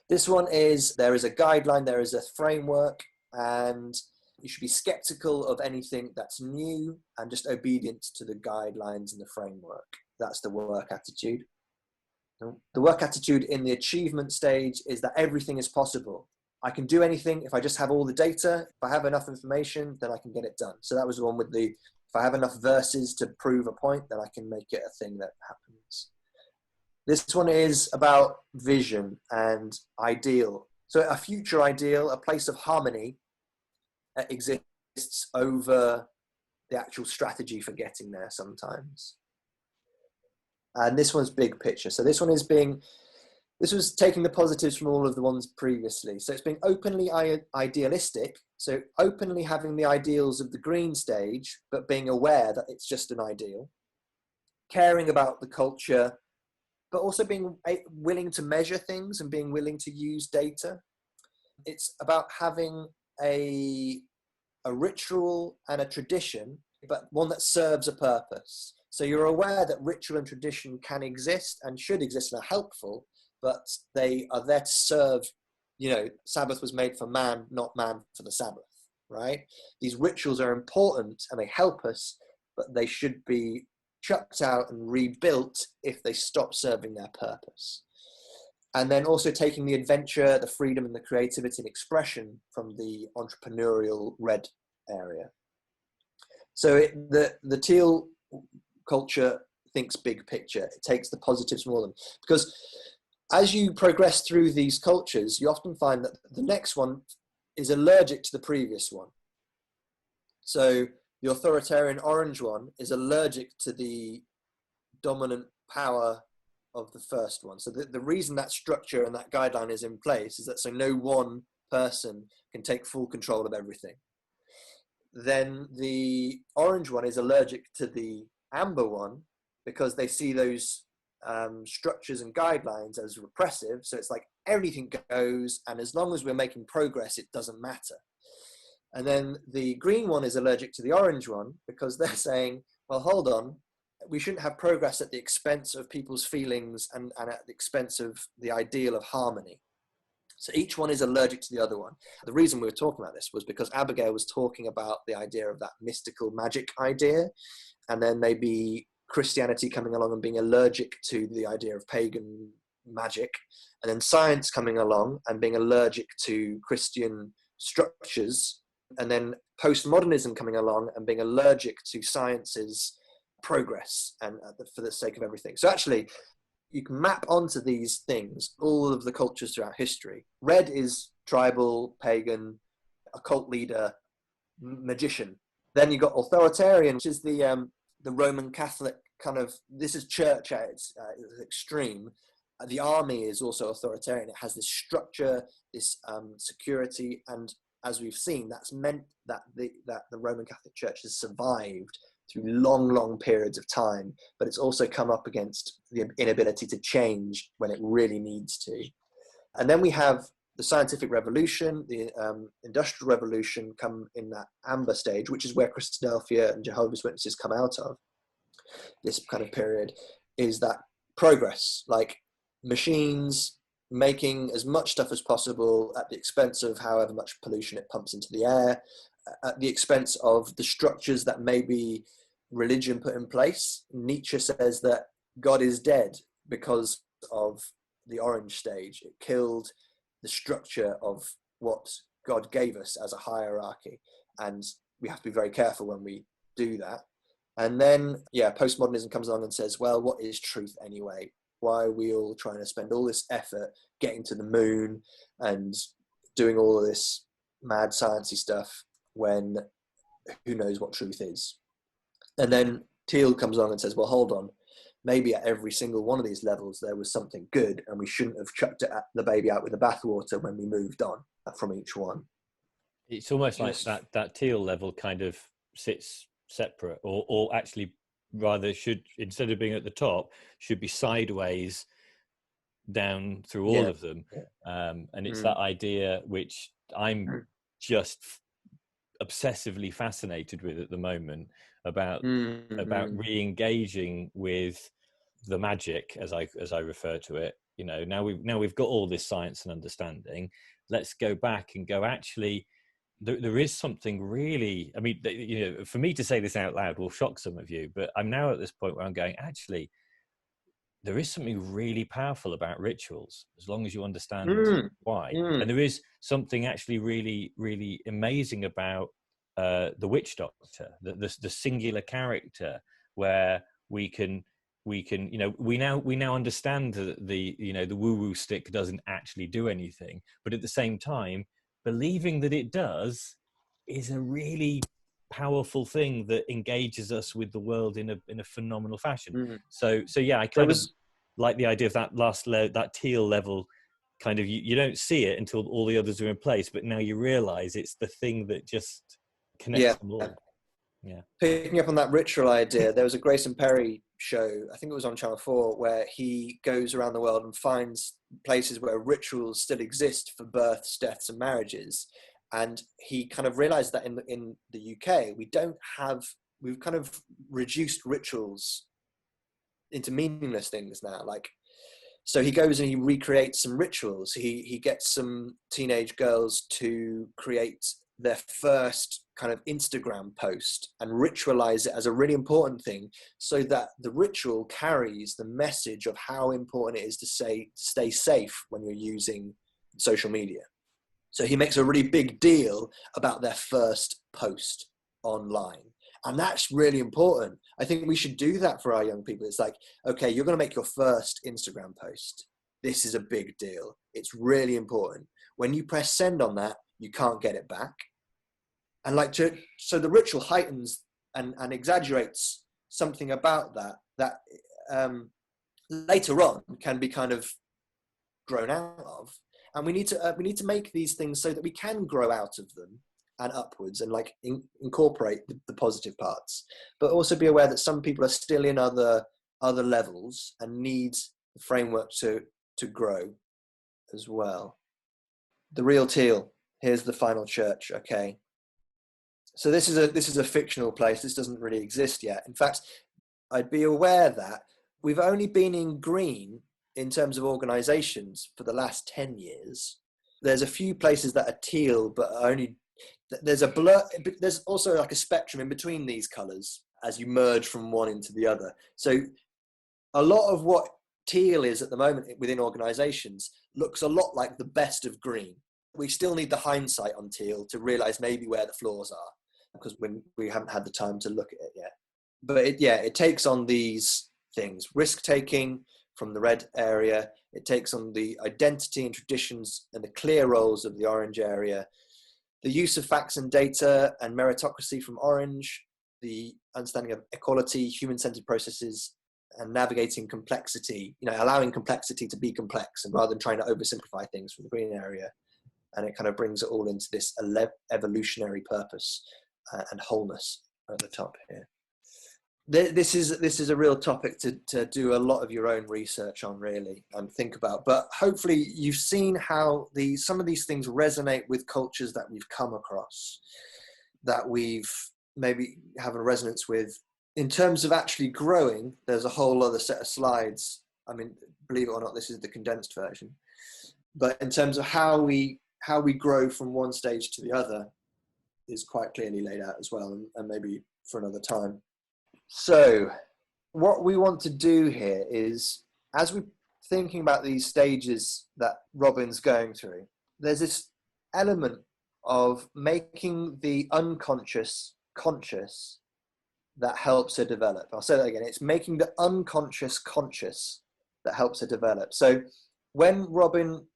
This one is, there is a guideline, there is a framework, and you should be skeptical of anything that's new and just obedient to the guidelines and the framework. That's the work attitude. The work attitude in the achievement stage is that everything is possible. I can do anything if I just have all the data. If I have enough information, then I can get it done. So that was the one with if I have enough verses to prove a point, then I can make it a thing that happens. This one is about vision and ideal. So a future ideal, a place of harmony exists over the actual strategy for getting there sometimes. And this one's big picture. So this was taking the positives from all of the ones previously. So it's being openly idealistic. So openly having the ideals of the green stage, but being aware that it's just an ideal. Caring about the culture, but also being willing to measure things and being willing to use data. It's about having a ritual and a tradition, but one that serves a purpose. So you're aware that ritual and tradition can exist and should exist and are helpful, but they are there to serve, Sabbath was made for man, not man for the Sabbath, right? These rituals are important and they help us, but they should be chucked out and rebuilt if they stop serving their purpose. And then also taking the adventure, the freedom and the creativity and expression from the entrepreneurial red area. So the teal culture thinks big picture. It takes the positives from all of them. Because as you progress through these cultures, you often find that the next one is allergic to the previous one. So the authoritarian orange one is allergic to the dominant power of the first one. So the reason that structure and that guideline is in place is that so no one person can take full control of everything. Then the orange one is allergic to the amber one because they see those structures and guidelines as repressive. So it's like everything goes, and as long as we're making progress, it doesn't matter. And then the green one is allergic to the orange one because they're saying, well, hold on, we shouldn't have progress at the expense of people's feelings and at the expense of the ideal of harmony. So each one is allergic to the other one. The reason we were talking about this was because Abigail was talking about the idea of that mystical magic idea, and then maybe Christianity coming along and being allergic to the idea of pagan magic, and then science coming along and being allergic to Christian structures, and then postmodernism coming along and being allergic to science's progress and for the sake of everything. So actually, you can map onto these things all of the cultures throughout history. Red is tribal, pagan, occult leader, magician. Then you got authoritarian, which is the Roman Catholic kind of, this is church at its extreme. The army is also authoritarian. It has this structure, this security, and as we've seen, that's meant that the Roman Catholic Church has survived through long periods of time, but it's also come up against the inability to change when it really needs to. And then we have the scientific revolution, the industrial revolution come in that amber stage, which is where Christadelphia and Jehovah's Witnesses come out of. This kind of period is that progress, like machines making as much stuff as possible at the expense of however much pollution it pumps into the air, at the expense of the structures that maybe religion put in place. Nietzsche says that God is dead because of the Orange Stage. It killed the structure of what God gave us as a hierarchy, and we have to be very careful when we do that. And then, postmodernism comes along and says, well, what is truth anyway? Why are we all trying to spend all this effort getting to the moon and doing all of this mad sciencey stuff when who knows what truth is? And then Teal comes along and says, well, hold on, maybe at every single one of these levels there was something good, and we shouldn't have chucked the baby out with the bathwater when we moved on from each one. It's almost like that Teal level kind of sits separate, or actually rather should, instead of being at the top, should be sideways down through all of them. And it's that idea which I'm just obsessively fascinated with at the moment about re-engaging with the magic, as I refer to it. You know, now we've got all this science and understanding. Let's go back and go, actually, there is something really, I mean, you know, for me to say this out loud will shock some of you, but I'm now at this point where I'm going, actually, there is something really powerful about rituals, as long as you understand why. And there is something actually really, really amazing about the witch doctor, the singular character, where we can, you know, we now understand that the woo-woo stick doesn't actually do anything, but at the same time, believing that it does is a really powerful thing that engages us with the world in a phenomenal fashion. So yeah, I kind of like the idea of that that Teal level. Kind of, you don't see it until all the others are in place, but now you realize it's the thing that just connects them all. Yeah. Picking up on that ritual idea, there was a Grayson Perry show, I think it was on Channel 4, where he goes around the world and finds places where rituals still exist for births, deaths, and marriages. And he kind of realized that in the UK, we've kind of reduced rituals into meaningless things now. Like, so he goes and he recreates some rituals. He gets some teenage girls to create their first kind of Instagram post and ritualize it as a really important thing, so that the ritual carries the message of how important it is to stay safe when you're using social media. So he makes a really big deal about their first post online. And that's really important. I think we should do that for our young people. It's like, okay, you're going to make your first Instagram post. This is a big deal. It's really important. When you press send on that, you can't get it back. And so the ritual heightens and exaggerates something about that later on can be kind of grown out of. And we need to make these things so that we can grow out of them and upwards, and like incorporate the positive parts, but also be aware that some people are still in other levels and need the framework to grow as well. The real Teal. Here's the final church. Okay. So this is a fictional place. This doesn't really exist yet. In fact, I'd be aware that we've only been in green in terms of organizations for the last 10 years. there's a few places that are teal, but only there's a blur. There's also like a spectrum in between these colors as you merge from one into the other. So a lot of what teal is at the moment within organizations looks a lot like the best of green. We still need the hindsight on teal to realize maybe where the flaws are, because we haven't had the time to look at it yet. But it takes on these things: risk taking from the red area. It takes on the identity and traditions and the clear roles of the orange area, the use of facts and data and meritocracy from orange, the understanding of equality, human-centered processes, and navigating complexity, allowing complexity to be complex, and rather than trying to oversimplify things from the green area. And it kind of brings it all into this evolutionary purpose and wholeness at the top here. This is a real topic to do a lot of your own research on, really, and think about. But hopefully you've seen how some of these things resonate with cultures that we've come across, that we've maybe have a resonance with. In terms of actually growing, there's a whole other set of slides. I mean, believe it or not, this is the condensed version. But in terms of how we grow from one stage to the other is quite clearly laid out as well, and maybe for another time. So what we want to do here is, as we're thinking about these stages that Robin's going through, there's this element of making the unconscious conscious that helps her develop. I'll say that again. It's making the unconscious conscious that helps her develop. So when Robin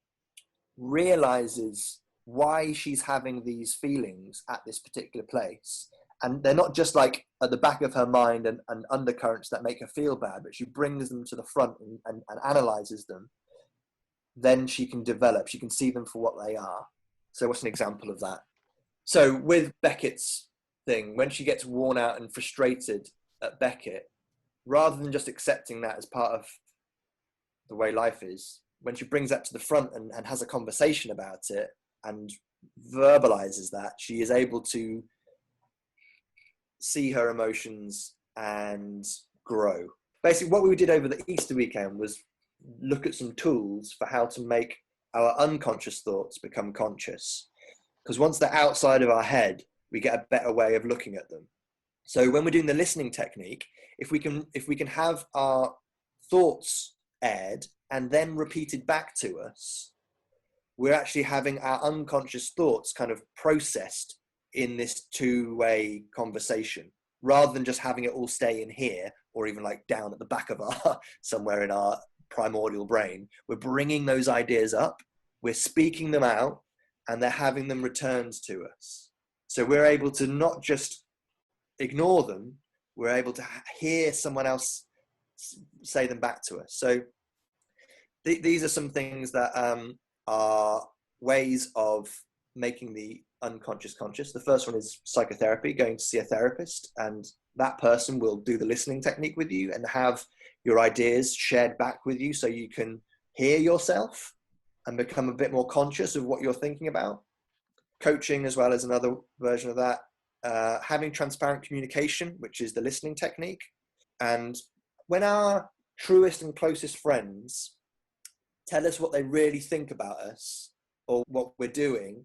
realizes why she's having these feelings at this particular place, and they're not just like at the back of her mind and undercurrents that make her feel bad, but she brings them to the front and analyzes them, then she can develop. She can see them for what they are. So what's an example of that? So with Beckett's thing, when she gets worn out and frustrated at Beckett, rather than just accepting that as part of the way life is, when she brings that to the front and has a conversation about it and verbalizes that, she is able to see her emotions and grow. Basically, what we did over the Easter weekend was look at some tools for how to make our unconscious thoughts become conscious. Because once they're outside of our head, we get a better way of looking at them. So when we're doing the listening technique, if we can have our thoughts aired and then repeated back to us, we're actually having our unconscious thoughts kind of processed in this two-way conversation, rather than just having it all stay in here or even like down at the back of our somewhere in our primordial brain. We're bringing those ideas up, we're speaking them out, and they're having them returned to us. So we're able to not just ignore them, we're able to hear someone else say them back to us. So these are some things that are ways of making the unconscious conscious. The first one is psychotherapy, going to see a therapist, and that person will do the listening technique with you and have your ideas shared back with you so you can hear yourself and become a bit more conscious of what you're thinking about. Coaching as well as another version of that. Having transparent communication, which is the listening technique. And when our truest and closest friends tell us what they really think about us or what we're doing,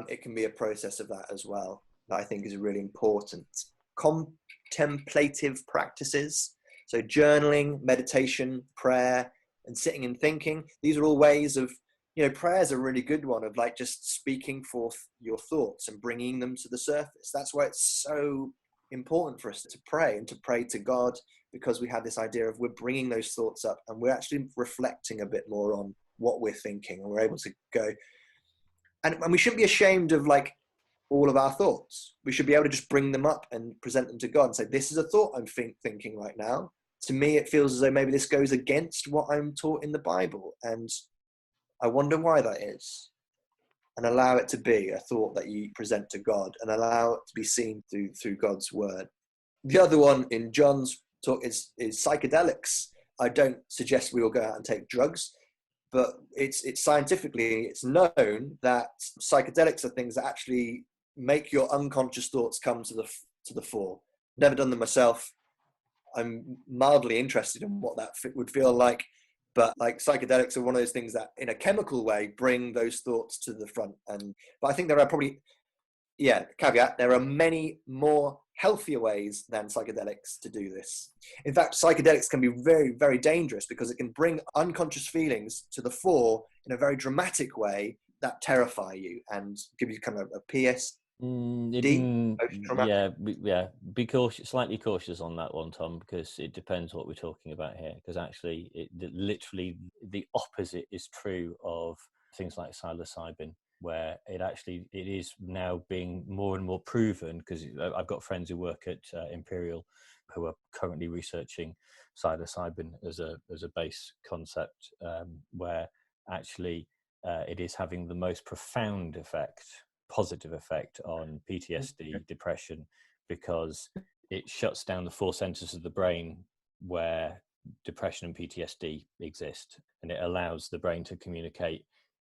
it can be a process of that as well, that I think is really important. Contemplative practices, so journaling, meditation, prayer, and sitting and thinking. These are all ways of, prayer is a really good one, of like just speaking forth your thoughts and bringing them to the surface. That's why it's so important for us to pray and to pray to God, because we have this idea of we're bringing those thoughts up and we're actually reflecting a bit more on what we're thinking, and we're able to go. And we shouldn't be ashamed of like all of our thoughts. We should be able to just bring them up and present them to God and say, this is a thought I'm thinking right now. To me, it feels as though maybe this goes against what I'm taught in the Bible, and I wonder why that is. And allow it to be a thought that you present to God, and allow it to be seen through God's word. The other one in John's talk is psychedelics. I don't suggest we all go out and take drugs, but it's scientifically, it's known that psychedelics are things that actually make your unconscious thoughts come to the fore. Never done them myself. I'm mildly interested in what that would feel like. But like psychedelics are one of those things that in a chemical way bring those thoughts to the front. But I think there are probably, caveat, there are many more healthier ways than psychedelics to do this. In fact, psychedelics can be very, very dangerous because it can bring unconscious feelings to the fore in a very dramatic way that terrify you and give you kind of a PS. Be cautious, slightly cautious on that one, Tom, because it depends what we're talking about here. Because actually, literally the opposite is true of things like psilocybin, where it is now being more and more proven. Because I've got friends who work at Imperial who are currently researching psilocybin as a base concept, where actually it is having the most profound positive effect on PTSD, depression, because it shuts down the 4 centers of the brain where depression and PTSD exist, and it allows the brain to communicate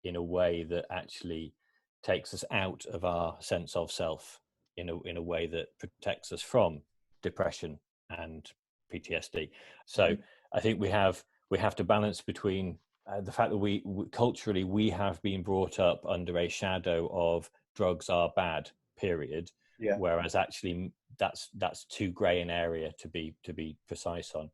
in a way that actually takes us out of our sense of self in a way that protects us from depression and PTSD. So I think we have to balance between the fact that we culturally we have been brought up under a shadow of drugs are bad, period. Whereas actually that's too grey an area to be precise on.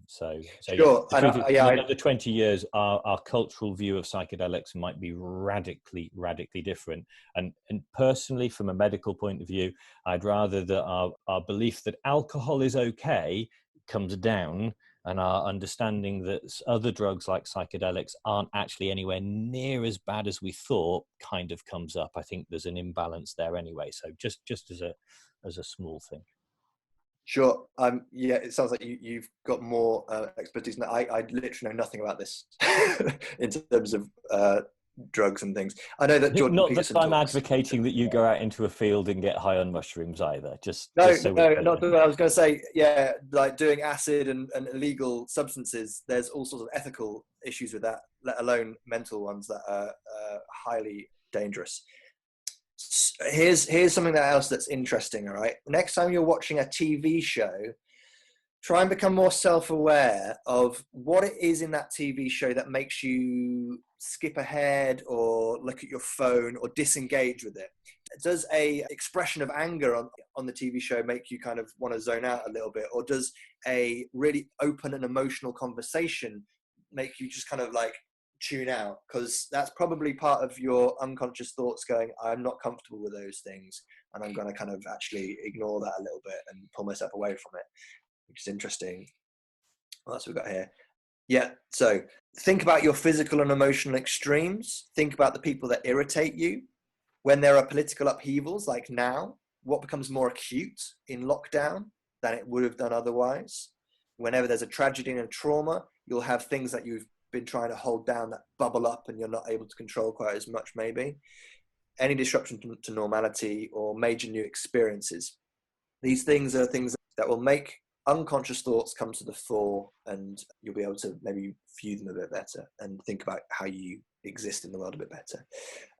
Sure. In another 20 years, our cultural view of psychedelics might be radically different. And personally, from a medical point of view, I'd rather that our belief that alcohol is okay comes down, and our understanding that other drugs like psychedelics aren't actually anywhere near as bad as we thought kind of comes up. I think there's an imbalance there anyway. So just as a small thing. Sure. It sounds like you've got more expertise. I literally know nothing about this in terms of drugs and things. I know that Jordan Not Peterson that I'm talks. advocating that you go out into a field and get high on mushrooms either. No, not what I was going to say. Yeah, like doing acid and illegal substances. There's all sorts of ethical issues with that, let alone mental ones that are highly dangerous. Here's something else that's interesting. All right, next time you're watching a TV show, try and become more self-aware of what it is in that TV show that makes you skip ahead or look at your phone or disengage with it. Does a expression of anger on the TV show make you kind of want to zone out a little bit, or does a really open and emotional conversation make you just kind of like tune out? Because that's probably part of your unconscious thoughts going, I'm not comfortable with those things, and I'm going to kind of actually ignore that a little bit and pull myself away from it, which is interesting. What else have we got here? Yeah, so think about your physical and emotional extremes. Think about the people that irritate you. When there are political upheavals like now, what becomes more acute in lockdown than it would have done otherwise? Whenever there's a tragedy and a trauma, you'll have things that you've been trying to hold down that bubble up and you're not able to control quite as much, maybe. Any disruption to normality or major new experiences. These things are things that will make unconscious thoughts come to the fore, and you'll be able to maybe view them a bit better and think about how you exist in the world a bit better.